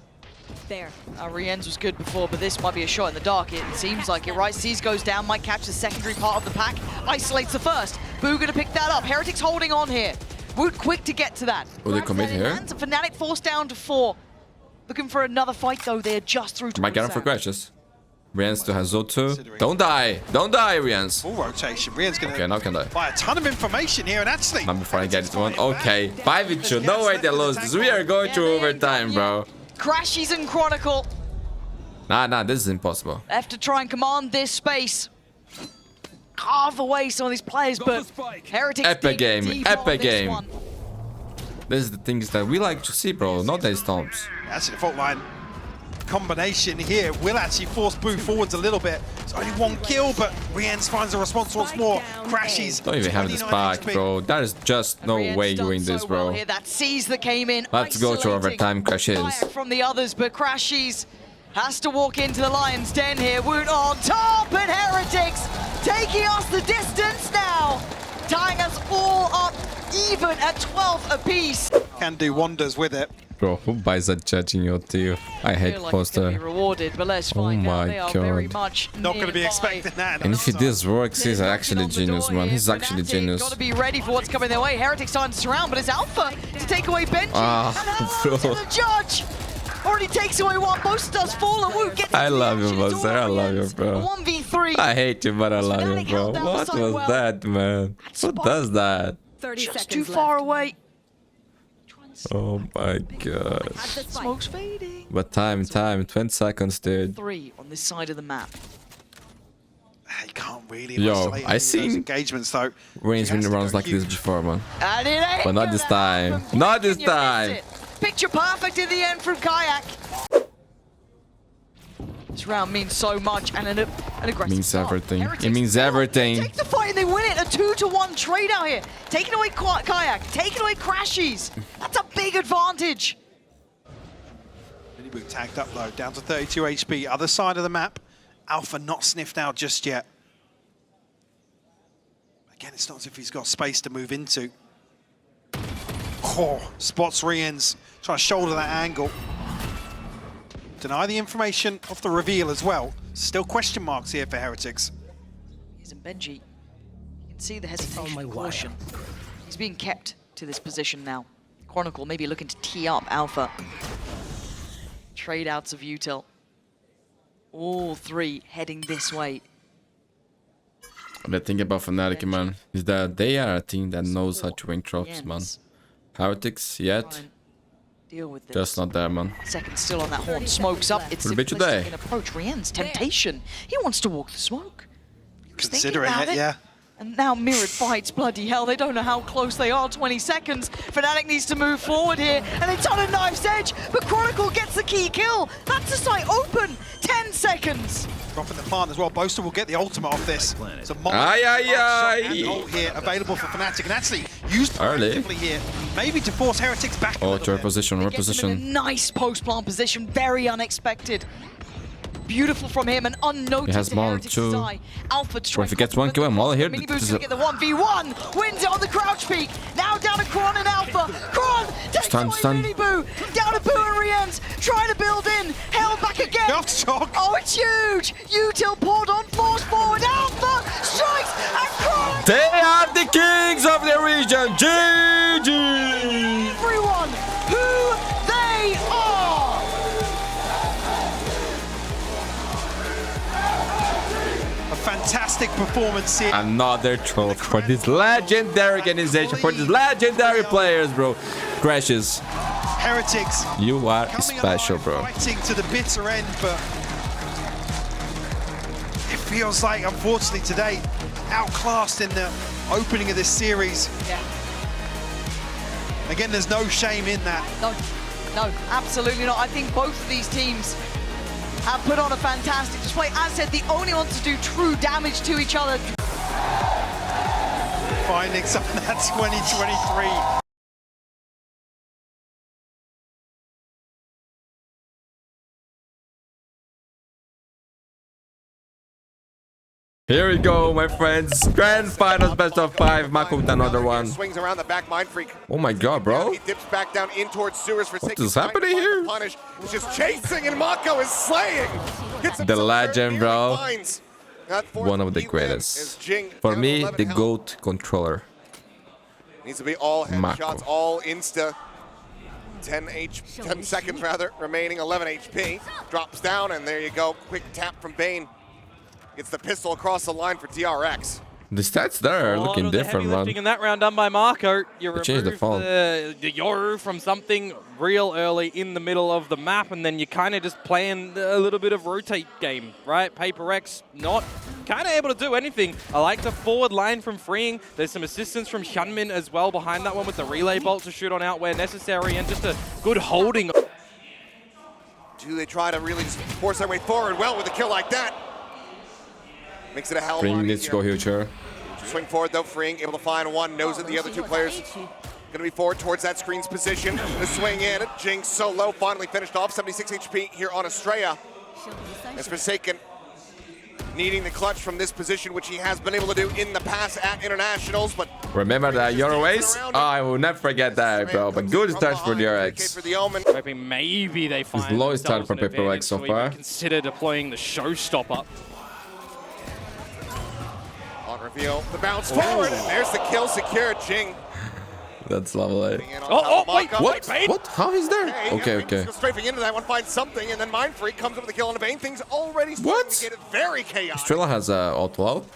There. Rienz was good before, but this might be a shot in the dark. It seems like it, right? Seas goes down, might catch the secondary part of the pack. Isolates the first. Boo gonna pick that up. Heretics holding on here. Woot quick to get to that. Will they commit here? FNATIC forced down to 4. Looking for another fight though. They're just through to Might get him for crashes. Rienz still has ult too. Don't die! Don't die, Rienz! Full rotation. Rienz gonna now can die. buy a ton of information here, and actually. Not before I get this one. Okay, 5v2. No way they lose this. We are going to overtime, bro. Crashies and Chronicle. Nah, this is impossible. Left to try and command this space. Carve away some of these players, but Heretics Epic game, deep on epic this game. one. This is the things that we like to see, bro. Not these stomps. That's the fault line combination here will actually force Boo forwards a little bit. It's only one kill, but Rienz finds a response once more. Crashes. Don't even have the 29 spike, HP. bro. There is just no Rienz way you done win this, so well bro. here. That seize that came in. Let's go to isolating overtime, Crashes. fire from the others, but Crashes has to walk into the Lion's Den here. Woot on top, and Heretics taking us the distance now, tying us all up even at 12 apiece. Can do wonders with it. Bro, who buys a judge in your team? I hate Feel like it's gonna be poster. rewarded, but let's find out. my They are very God. much Not going to be nearby. expecting that. And if this works, he's actually genius, man. He's actually genius. Got to be ready for what's coming their way. Heretics starting to surround, but it's Alpha to take away Benji. Ah, and hello bro. to the judge. Already takes away one. Most does fall, and Woot gets I into the love you, action. It's Buster. all I love you, Rienz. bro. 1v3. I hate you, but I love you, FNATIC bro. held down What so was well. that, man? Who does that? 30 Just seconds too left. far away. Oh my god. Have the spike. Smoke's fading. But time, 20 seconds, dude. 3 on this side of the map. He can't really Yo, isolate I any of those seen engagements though. Reigns He has winning to rounds go like this huge. before, man. And it ain't But not this gonna time. happen. Not this Can you miss time. it? Picture perfect in the end from Kayak. This round means so much, and an aggressive Means start. everything. It Heretics means still everything. Take the fight and they win it. A 2-to-1 trade out here. Taking away Kayak, taking away Crashies. That's a big advantage. Really tagged up though, down to 32 HP. Other side of the map, Alpha not sniffed out just yet. Again, it's not as if he's got space to move into. Oh, spots Rienz, trying to shoulder that angle. Deny the information of the reveal as well. Still question marks here for Heretics. Here's Benji. You can see the hesitation and caution. He's being kept to this position now. Chronicle maybe looking to tee up Alpha. Trade outs of util. All 3 heading this way. The thing about FNATIC, man, is that they are a team that knows how to win trophies, man. Heretics, yet, Deal with this. just not there, man. Second still on that horn. Smokes up. It's Will be today. simplistic in approach. Rienz, temptation. He wants to walk the smoke. He was thinking Considering about it, yeah. And now mirrored fights, bloody hell. They don't know how close they are. 20 seconds. FNATIC needs to move forward here. And it's on a knife's edge. But Chronicle gets the key kill. That's the site open. 10 seconds. Dropping the plant as well. Boaster will get the ultimate off this. It's a Aye, aye, aye. and ult here available for FNATIC, and actually used Early. proactively here, maybe to force Heretics back a Oh, little to bit. reposition, Gets him in a reposition. nice post-plant position. Very unexpected. Beautiful from him and unnoticed. He has to more Heretics' too. eye. Alpha to Or if he gets one kill, I'm all here. Mini This Boost is to a- get the 1v1. Wins it on the crouch peak. Now down to Kron and Alpha. Kron takes Stun, away stun. Mini Boo. Down to Boo and Rienz. Trying to build in. Held back again. Aftershock. Oh, it's huge. Util poured on. Force forward. Alpha strikes. And Kron. They are the kings of the region. GG! Everyone who they are. A fantastic performance here. Another trophy for this legendary organization, for these legendary players, bro. Crashes, Heretics you are coming special, alive, bro. fighting to the bitter end, but it feels like, unfortunately, today outclassed in the opening of this series. Yeah. Again, there's no shame in that. No, absolutely not. I think both of these teams have put on a fantastic display. As said, the only ones to do true damage to each other. Finding something that's 2023. Here we go, my friends. Grand finals, best of 5. Mako with another one. Swings around the back, Mind Freak. Oh my god, bro. He dips back down in towards sewers for taking is happening time to here? Punish. He's just chasing, and Mako is slaying. Hits himself The where legend, it bro. finds. That fourth One of the he wins greatest. is Jing For down me, 11 the health. GOAT controller. Needs to be all Mako. headshots, all insta. 10 seconds rather, remaining 11 HP. Drops down, and there you go. Quick tap from Bane. Gets the pistol across the line for DRX. The stats there are looking different, man. In that round done by Marco. You They changed the remove font. the Yoru from something real early in the middle of the map, and then you kind of just playing a little bit of rotate game, right? Paper X not kind of able to do anything. I like the forward line from Freeing. There's some assistance from Shunmin as well behind that one with the relay bolt to shoot on out where necessary, and just a good holding. Do they try to really just force their way forward? Well, with a kill like that, makes it a hell of a lot Freeing needs to go easier. huge here. Swing forward though, Freeing able to find one, knows that the other two players gonna be forward towards that screen's position. The swing in, Jinx so low, finally finished off, 76 HP here on Estrella. As Forsaken needing the clutch from this position, which he has been able to do in the past at internationals, but Remember that your ace? Oh, I will never forget that, bro. But good touch for the RX. for the Omen. Hoping maybe they find the lowest start for themselves an Paper advantage X so to even far. Consider deploying the showstopper. On reveal, the bounce forward, and there's the kill secured. Jing. That's lovely. Wait, What? Bane? What? How is there? Okay, okay. Goes strafing into that one, finds something, and then Mind Freak comes up with the kill on the Bane. Things already starting What? to get it very chaotic. Estrella has auto out.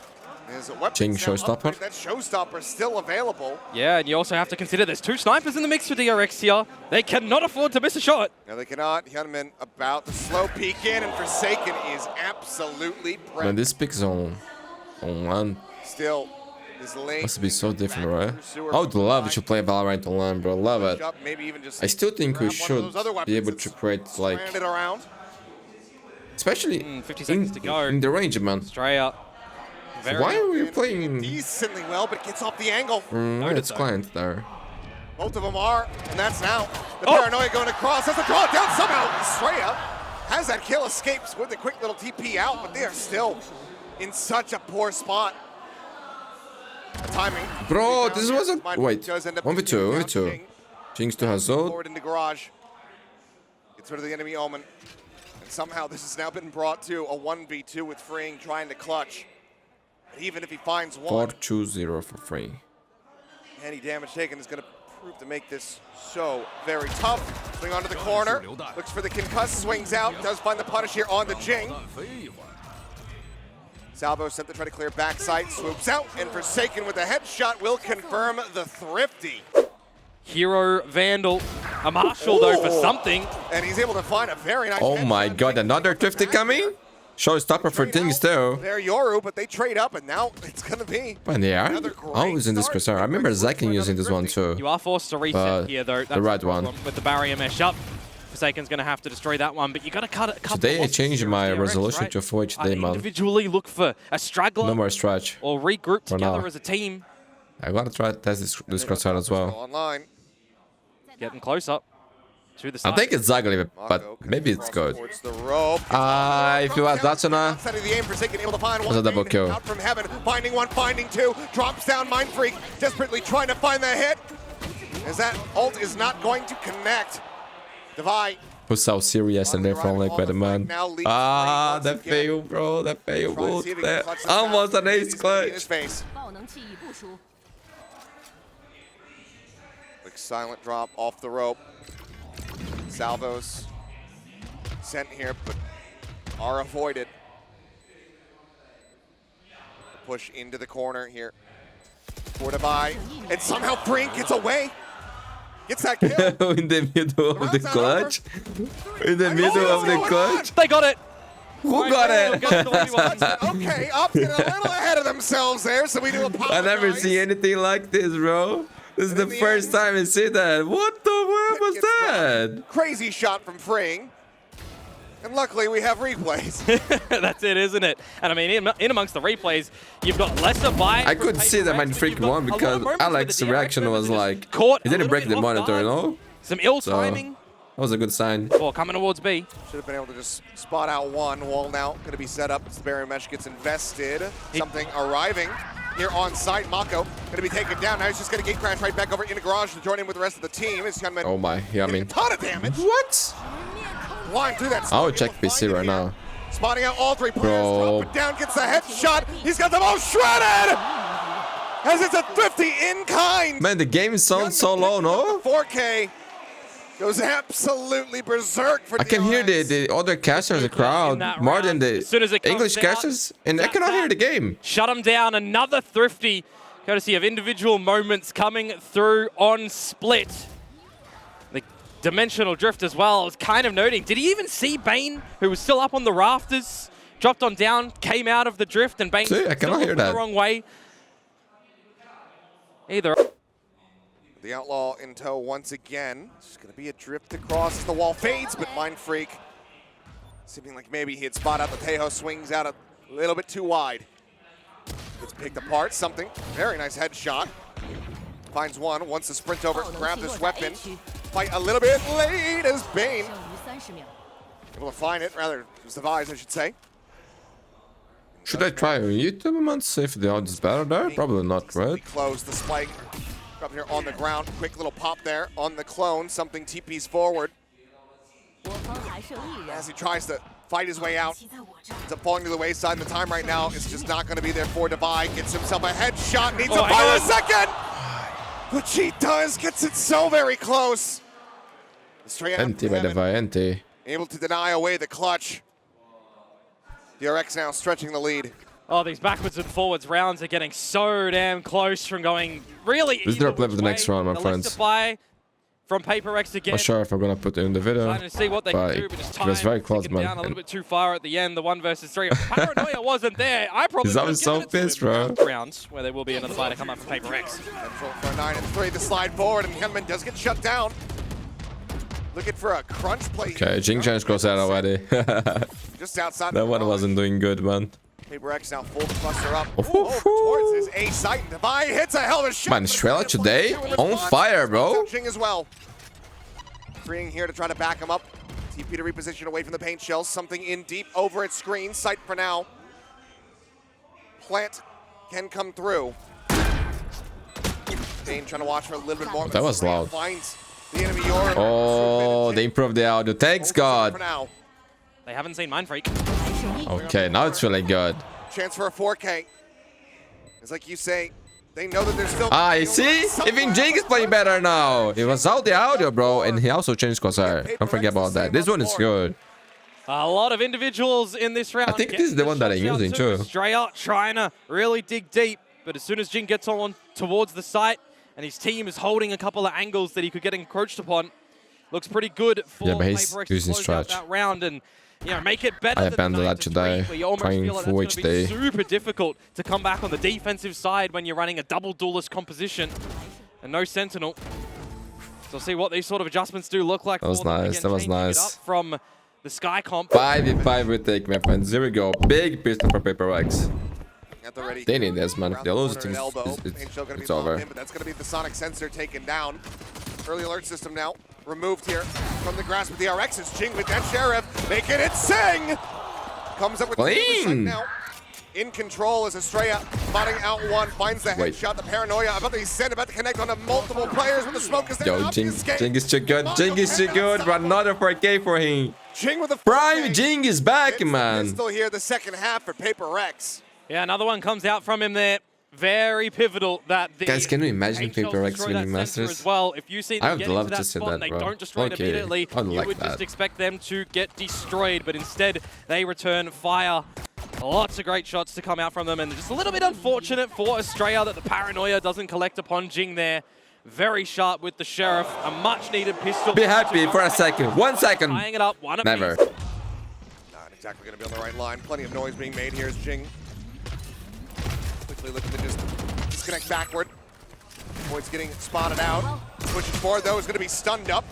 There's a weapon Jing now showstopper. upgrade. That showstopper still available. Yeah, and you also have to consider there's two snipers in the mix for DRX here. They cannot afford to miss a shot. No, they cannot. Hyunmin about to slow peek in, and Forsaken is absolutely Man, prepped. this pick is on LAN. Still, is late. Must be so different, right? I would love to play Valorant on LAN, bro. Love it. Maybe even just I still think we grab one of should those other be able weapons to that's create, like, stranded around. especially 50 seconds to go. in the range, man. Straight up. Very Why are we playing? Decently well, but gets off the angle. It's client there. Both of them are, and that's now the paranoia going across. Has to draw it down somehow. Estrella has that kill, escapes with a quick little TP out, but they are still in such a poor spot. Timing. Bro, this wasn't. Wait, Does end up 1v2, being 1v2. Jing Jinx to Hazard. forward into garage. Gets rid of the enemy Omen. And somehow this has now been brought to a 1v2 with Freeing trying to clutch. Even if he finds one, 4-2-0 for free. any damage taken is going to prove to make this so very tough. Swing onto the corner, looks for the concuss, swings out, does find the punish here on the Jing. Salvo sent to try to clear backside, swoops out, and Forsaken with a headshot will confirm the thrifty. Hero Vandal. A Marshall, though, for something. And he's able to find a very nice Oh my headshot. god, another 50 coming? Showstopper for things too. They're Yoru, but they trade up, and now it's going to be Man, they are another great always in this start. crosshair. I remember Zakin using this one too. You are forced to reset here, though. That's the right one. With the barrier mesh up. Forsaken's going to have to destroy that one, but you got to cut a couple. Today I losses changed here my as DRX, resolution right? to full HD, man. Individually look for a straggler No more stretch. or regroup For together now. as a team. I gotta try to test this crosshair as well. Online. Getting close up to the I side. think it's ugly, but maybe it's good. Towards the rope. If you was that one, Outside of the aim, Forsaken able to find was one. a double kill. Out from heaven, finding one, finding two. Drops down Mind Freak, desperately trying to find the hit. As that ult is not going to connect. Divide. who's so serious and they're from like by the man. That fail, bro. That fail. Almost an ace clutch. Quick silent drop off the rope. Salvos sent here, but are avoided. Push into the corner here. Fortify, and somehow Brink gets away. Gets that kill. In the middle of the clutch. In the middle of the clutch. They got it. Who got it? Okay, Ops getting a little ahead of themselves there, so we do apologize. I never see anything like this, bro. This is the first time I see that. What the word was that? Crazy shot from Freeing. And luckily we have replays. That's it, isn't it? And I mean, in amongst the replays, you've got lesser buy. I could see that Mind Freak won because Alex's reaction was like, caught he didn't break the monitor, you know? Some ill So, timing. that was a good sign. Oh, coming towards B. Should have been able to just spot out one. Wall now going to be set up as the barrier mesh gets invested. Something arriving here on site. Mako going to be taken down. Now he's just going to gate crash right back over into garage to join in with the rest of the team. It's Hyunmin. Oh my, yeah, I A mean. ton of damage. What? Flying through that. I'll check PC right now. Spotting out all three players. Bro. Drop it down, gets the headshot. He's got them all shredded. As it's a 50 in kind. Man, the game sounds so low, no? 4K. goes absolutely berserk for I can hear the other casters, the crowd, more than the English casters, and I cannot hear the game. Shut him down. Another thrifty, courtesy of individual moments coming through on Split. The dimensional drift as well. I was kind of noting, did he even see Bane, who was still up on the rafters? Dropped on down, came out of the drift, and Bane I cannot hear that. The wrong way. Either. The Outlaw in tow once again. It's going to be a drift across as the wall fades, but Mind Freak, seeming like maybe he had spot out the Tejo, swings out a little bit too wide. Gets picked apart, something. Very nice headshot. Finds one, wants to sprint over, grab this weapon. Fight a little bit late as Bane able to find it, rather, it was the Vise, I should say. Should I try YouTube and see if the odds is better there? Probably not, right? Close the spike. Up here on the ground, quick little pop there on the clone, something TP's forward. As he tries to fight his way out, ends up falling to the wayside. The time right now is just not going to be there for Divide. Gets himself a headshot, needs to fire a second! But she does, gets it so very close. Empty by Divide, empty. Able to deny away the clutch. DRX now stretching the lead. Oh, these backwards and forwards rounds are getting so damn close from going really Let's drop level the next round, my friends. From PaperX again. Not sure if I'm gonna put it in the video. Trying to see what they can do, but just time it was very close, man. Down a little bit too far at the end. The 1 versus 3. Paranoia wasn't there. I probably I was so pissed, bro. Rounds where there will be another fighter come up for PaperX. Control for 9 and 3. The slide forward, and Henman does get shut down. Looking for a crunch play. Okay, Jing Chan's cross out already. Just outside. That one wasn't doing good, man. PaperX now full cluster up. Towards his A site. And Divide hits a hell of a shot. Man, Strela today on fire, bro. Jing as well. Freeing here to try to back him up. TP to reposition away from the paint shells. Something in deep over its screen. Sight for now. Plant can come through. Dane trying to watch for a little bit more. That was loud. Finds the enemy oh, they improved the audio. Thanks, God. They haven't seen Mind Freak. Okay, now it's really good. Chance for a 4K. It's like you say, they know that there's still... Ah, you see? Even Jing is playing better now. It was out the audio, bro, and he also changed Corsair. Don't forget about that. This one is good. A lot of individuals in this round. I think this is the one that I'm using, too. Straight trying to really dig deep, but as soon as Jing gets on towards the site, and his team is holding a couple of angles that he could get encroached upon, looks pretty good for PaperX to using close out that round and make it better. I abandoned that today, playing full HD. Super difficult to come back on the defensive side when you're running a double duelist composition and no sentinel. So we'll see what these sort of adjustments do look like. That was nice. That was nice. From the Sky Comp. 5v5 retake, my friends. Here we go. Big pistol for PaperX. They need this, man. If they lose, it's over. But that's going to be the sonic sensor taken down. Early alert system now removed here from the grasp of the RXs. Jing with that Sheriff, making it sing! Comes up with the now. In control as Estrella spotting out one, finds the headshot, the Paranoia about to connect onto multiple players with the smoke is there. Yo, Jing is too good. Jing is too good. Run another 4K for him. Jing with the Prime Jing is back, man. Still here the second half for PaperX. Yeah, another one comes out from him there. Very pivotal that the guys, can you imagine PaperX winning Masters? As well. If you see them I would love to see that, they bro. don't destroy it immediately, you would just expect them to get destroyed, but instead they return fire. Lots of great shots to come out from them, and just a little bit unfortunate for Australia that the Paranoia doesn't collect upon Jing there. Very sharp with the Sheriff, a much-needed pistol. Be happy for a second. 1 second. Tying it up, one Never. Not exactly going to be on the right line. Plenty of noise being made here as Jing quickly looking to just disconnect backward. Boyd's getting spotted out. Pushing forward, though, is going to be stunned up.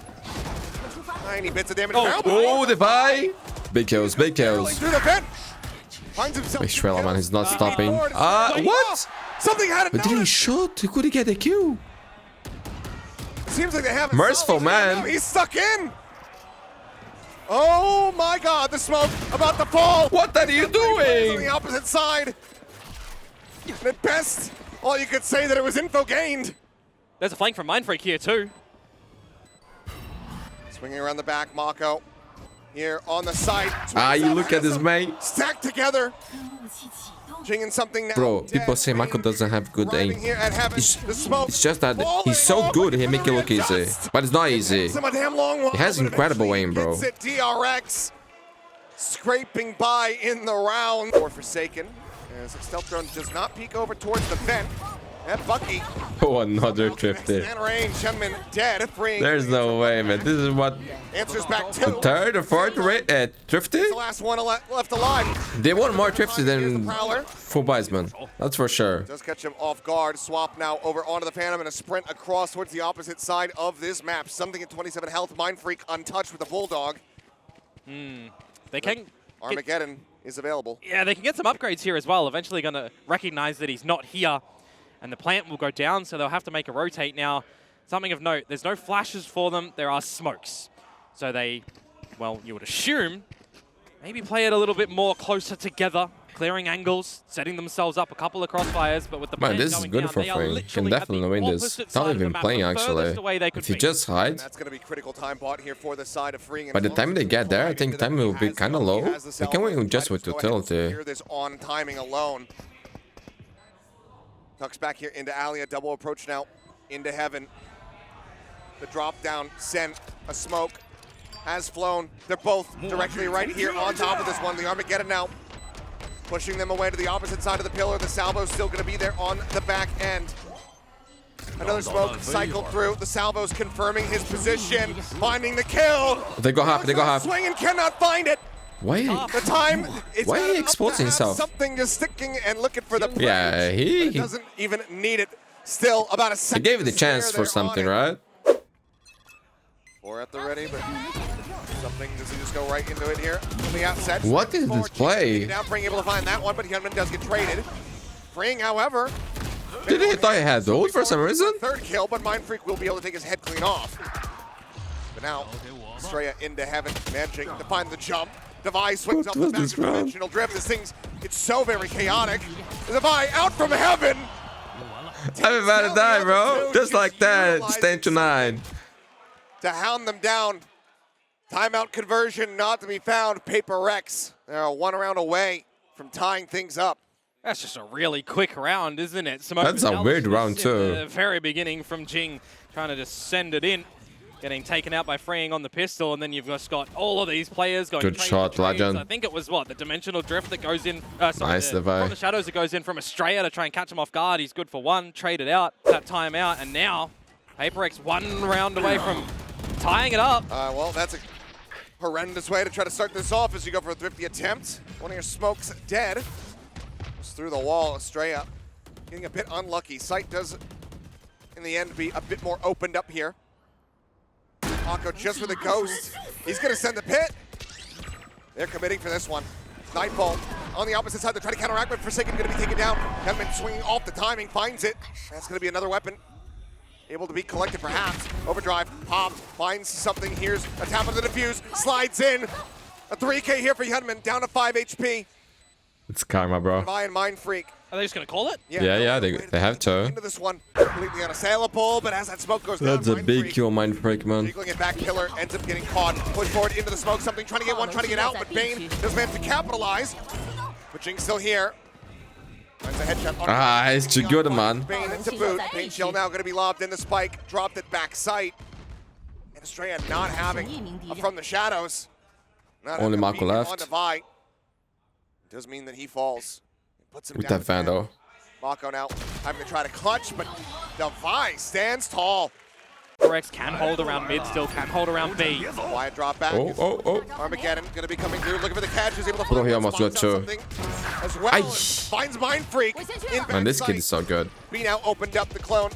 Tiny bits of damage. Oh, the buy. Big kills, big kills. Through the vent. Finds himself. Estrella, man, he's not stopping. What? Something had it. But didn't he shoot? He couldn't get a kill. Seems like they haven't. Merciful, man. He's stuck in. Oh my God, the smoke about to fall. What are you doing? On the opposite side. And at best, all you could say that it was info gained. There's a flank from Mind Freak here too. Swinging around the back, Mako. here on the side. Ah, you look at this, mate. Stacked together. Jing in something now. Bro, people say Mako doesn't have good aim. Here at Heaven, the smoke It's just that he's so falling good, over. he make it look easy. But it's not easy. Some damn long He has but incredible eventually aim, bro. gets it. DRX scraping by in the round. Or Forsaken, as the stealth drone does not peek over towards the vent. And Bucky. Oh, another Thrifty. Range, Shunman dead. Freeing. There's no way, man. This is what Answers back the to third or fourth Thrifty? the last one left alive. They want more Thrifty than Prowler. full Biesman. That's for sure. Does catch him off guard. Swap now over onto the Phantom and a sprint across towards the opposite side of this map. Something at 27 health. Mind Freak untouched with the Bulldog. They can. Armageddon is available. Yeah, they can get some upgrades here as well. Eventually going to recognize that he's not here. And the plant will go down, so they'll have to make a rotate now. Something of note, there's no flashes for them. There are smokes. So they, well, you would assume, maybe play it a little bit more closer together. Clearing angles, setting themselves up a couple of crossfires, but with the Man, plant this is going good down, for they are Free. Can literally definitely at the win this. opposite Not side of even the map, playing, the actually. furthest away they could If you be. just hide, And that's going to be critical time bought here for the side of Freeing. by the time they get there, I think time will be kind of low. They can win just with utility. Secure this on timing alone. Tucks back here into Alia. Double approach now into Heaven. The drop down sent a smoke. Has flown. They're both directly right here on top of this one. The Armageddon now pushing them away to the opposite side of the pillar. The salvo's still going to be there on the back end. Another smoke cycled through. The salvo's confirming his position, finding the kill. They go half, they go half. Swing and cannot find it. Why? The time. It's Why not he enough exposed to have himself? Something just sticking and looking for the. Yeah, But he it doesn't even need it. Still about a second. gave it the to spare chance for there something, on it. right? Or at the ready, but something, does he just go right into it here from the outset? What is this play? Now Freeing able to find that one, but Hyunmin does get traded. Freeing, however. Did he thought he had ult for some reason? Third kill, but Mind Freak will be able to take his head clean off. But now, Estrella into Heaven, managing to find the jump. Devi swings What off the was back this of round? dimensional drift. This thing's, it's so very chaotic. Devi out from Heaven. I'm about to die, bro. Just like that. It's 10 to 9. To hound them down. Timeout conversion not to be found. Paper Rex, they're one round away from tying things up. That's just a really quick round, isn't it? Smoke That's a analysis weird round, in too. the very beginning from Jing, trying to just send it in. Getting taken out by Freeing on the pistol, and then you've just got all of these players going Good trade shot, for trades. Legend. I think it was, what, the dimensional drift that goes in, Nice, from Levi. the shadows that goes in from Estrella to try and catch him off guard. He's good for one, traded out, that time out, and now PaperX 1 round away from tying it up. Well, that's a horrendous way to try to start this off as you go for a thrifty attempt. One of your smokes dead. Goes through the wall, Estrella getting a bit unlucky. Sight does, in the end, be a bit more opened up here. Mako just with a ghost. He's going to send the pit. They're committing for this one. Nightfall on the opposite side. They're trying to counteract, but Forsaken going to be taken down. Henman swinging off the timing, finds it. That's going to be another weapon. Able to be collected perhaps. Overdrive, popped, finds something. Here's a tap of the defuse, slides in. A 3K here for Hyunmin, down to 5 HP. It's karma, bro. Devi and Mind Freak. Are they just going to call it? Yeah, they have to. Into this one, completely unassailable, but as that smoke goes down, That's a Mind big Freak kill, Mind Freak, man. jiggling it back, Killer ends up getting caught. Push forward into the smoke, something trying to get one, trying to get out, but Bane does manage to capitalize. But Jing's still here. Finds a headshot on Ah, it's too good, man. Bane to boot. Bane shell now going to be lobbed in the spike, dropped it back sight. And Estrella not having from the shadows. Not Only having Mako beat left. On Devi. Does mean that he falls. Puts him With down that to 10. Vandal. Mako now having to try to clutch, but Devi stands tall. PaperX can hold around mid still, can hold around B. Wide drop back. Oh. Armageddon going to be coming through, looking for the catch. Is able to Bro, he find almost one, got spots out two. something as well. Aye. Finds Mind Freak in Man, this backside. kid is so good. B now opened up the clone.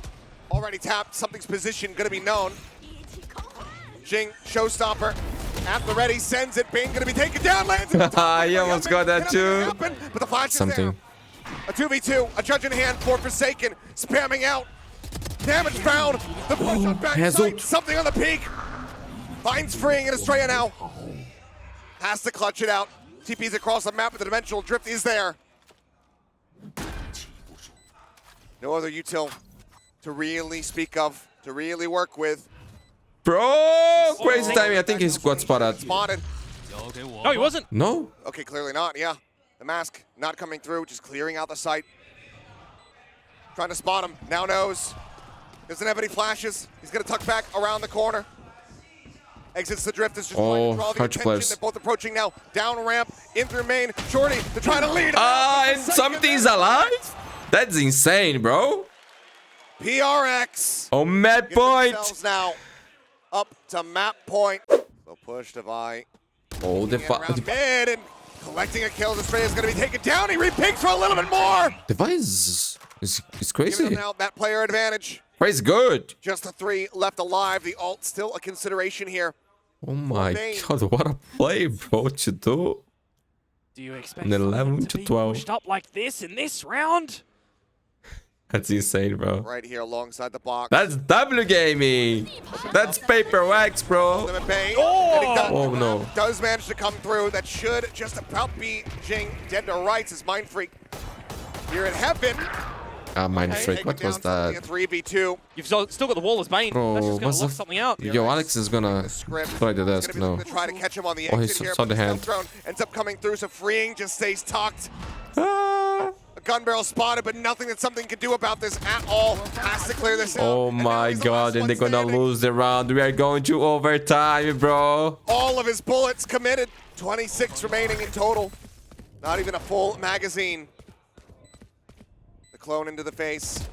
Already tapped. Something's position going to be known. Jing, showstopper. At the ready, sends it. Bane going to be taken down. Lands it. He almost got that too. Happen, but the flash Something. is there. A 2v2, a judge in hand for Forsaken. Spamming out. Damage found. The push on back has side. ult. Something on the peak. Finds Freeing and Estrella now. Has to clutch it out. TP's across the map, but the dimensional drift is there. No other util to really speak of, to really work with. Bro, crazy timing. I think he's got spotted. Spotted. No, he wasn't. No? Okay, clearly not, yeah. The mask not coming through, just clearing out the site. Trying to spot him, now knows. Doesn't have any flashes. He's gonna tuck back around the corner. Exits the drift, is just trying to draw the attention. They're both approaching now. Down ramp, in through main. Shorty, they're trying to lead. And something's alive? That's insane, bro. PRX. Oh, map point. Now up to map point. So push to Vi. Oh, the mid and collecting a kill. This is going to be taken down. He repinks for a little bit more. device is Giving crazy. them now that player advantage. It's good. Just the 3 left alive. The ult still a consideration here. Oh my god, what a play, bro, to do. Do you expect An 11 to be 12. pushed up like this in this round? That's insane, bro. Right here alongside the box. That's W gaming. That's paper wax, bro. Limit Bane. Oh no. Does manage to come through. That should just about be Jing dead to rights as Mind Freak here at Heaven. Mind freak. What was that? 3v2. You've still got the wall as Bane. Bro, That's just going what's to lock the- something out. Yo, Alex is gonna try the desk. No. Gonna try to catch him on the Oh, he exit here, saw but the hand. stealth drone ends up coming through, so freeing just stays tucked. Ah. A gun barrel spotted, but nothing that something can do about this at all. Has to clear this out. Oh And now my he's the god, last and one they're gonna standing. lose the round. We are going to overtime, bro. All of his bullets committed. 26 remaining in total. Not even a full magazine. The clone into the face.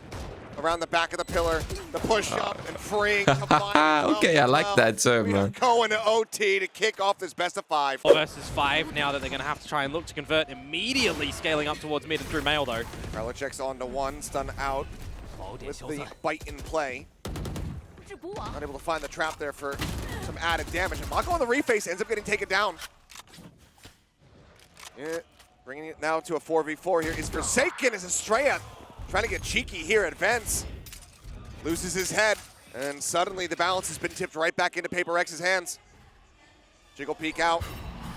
Around the back of the pillar. The push up and freeing. To find Okay, I like that too, We are man. going to OT to kick off this best of 5. Versus 5 now that they're going to have to try and look to convert immediately, scaling up towards mid and through mail though. Karlichek's on to 1, stun out with the bite in play. Not able to find the trap there for some added damage. And Mako on the reface ends up getting taken down. Yeah, bringing it now to a 4v4 here is Forsaken as Estrella trying to get cheeky here at Vents. Loses his head, and suddenly the balance has been tipped right back into Paper X's hands. Jiggle peek out,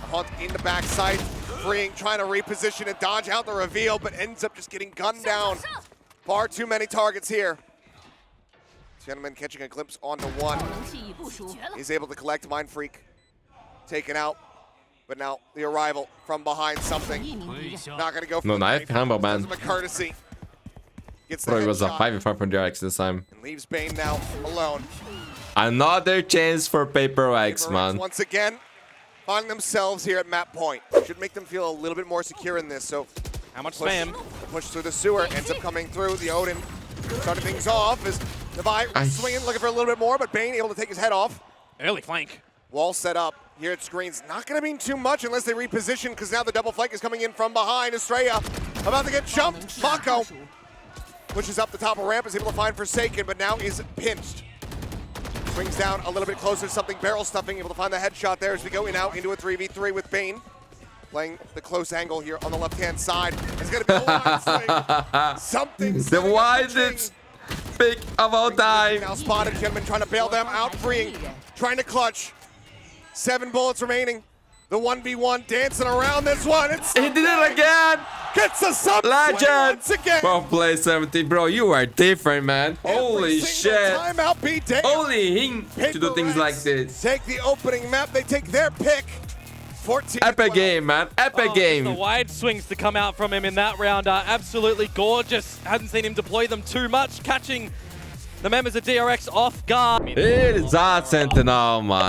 a hunt in the backside, freeing, trying to reposition and dodge out the reveal, but ends up just getting gunned down. Far too many targets here. Gentleman catching a glimpse onto 1. He's able to collect Mind Freak. Taken out. But now the arrival from behind something. Not going to go for No the knife, humble man. Does him a courtesy. Gets the Bro, it was a headshot 5v5 from DRX this time. and leaves Bane now alone. Another chance for paper wax, Paper man. Rex once again finding themselves here at map point. Should make them feel a little bit more secure in this. So How much push, spam? push through the sewer, ends up coming through. The Odin starting things off as Levi swinging, looking for a little bit more, but Bane able to take his head off. Early flank. Wall set up here at screens. Not going to mean too much unless they reposition, because now the double flank is coming in from behind. Estrella about to get jumped. Mako pushes up the top of ramp, is able to find Forsaken, but now is pinched. Swings down a little bit closer to something, barrel stuffing, able to find the headshot there as we go in out into a 3v3 with Bane. Playing the close angle here on the left-hand side. It's going to be a wide swing. Something. The widest pick of all time. Now spotted, gentlemen, trying to bail them out, freeing, trying to clutch. 7 bullets remaining. The 1v1 dancing around this one. He did it again. Gets the sub Legend. once again. Well played, 17. Bro, you are different, man. Holy Every single shit. Timeout beat down. Only him to do things like this. Take the opening map. They take their pick. 14. Epic game, man. Epic game. The wide swings to come out from him in that round are absolutely gorgeous. Hadn't seen him deploy them too much, catching the members of DRX off guard. It is a Sentinel, man.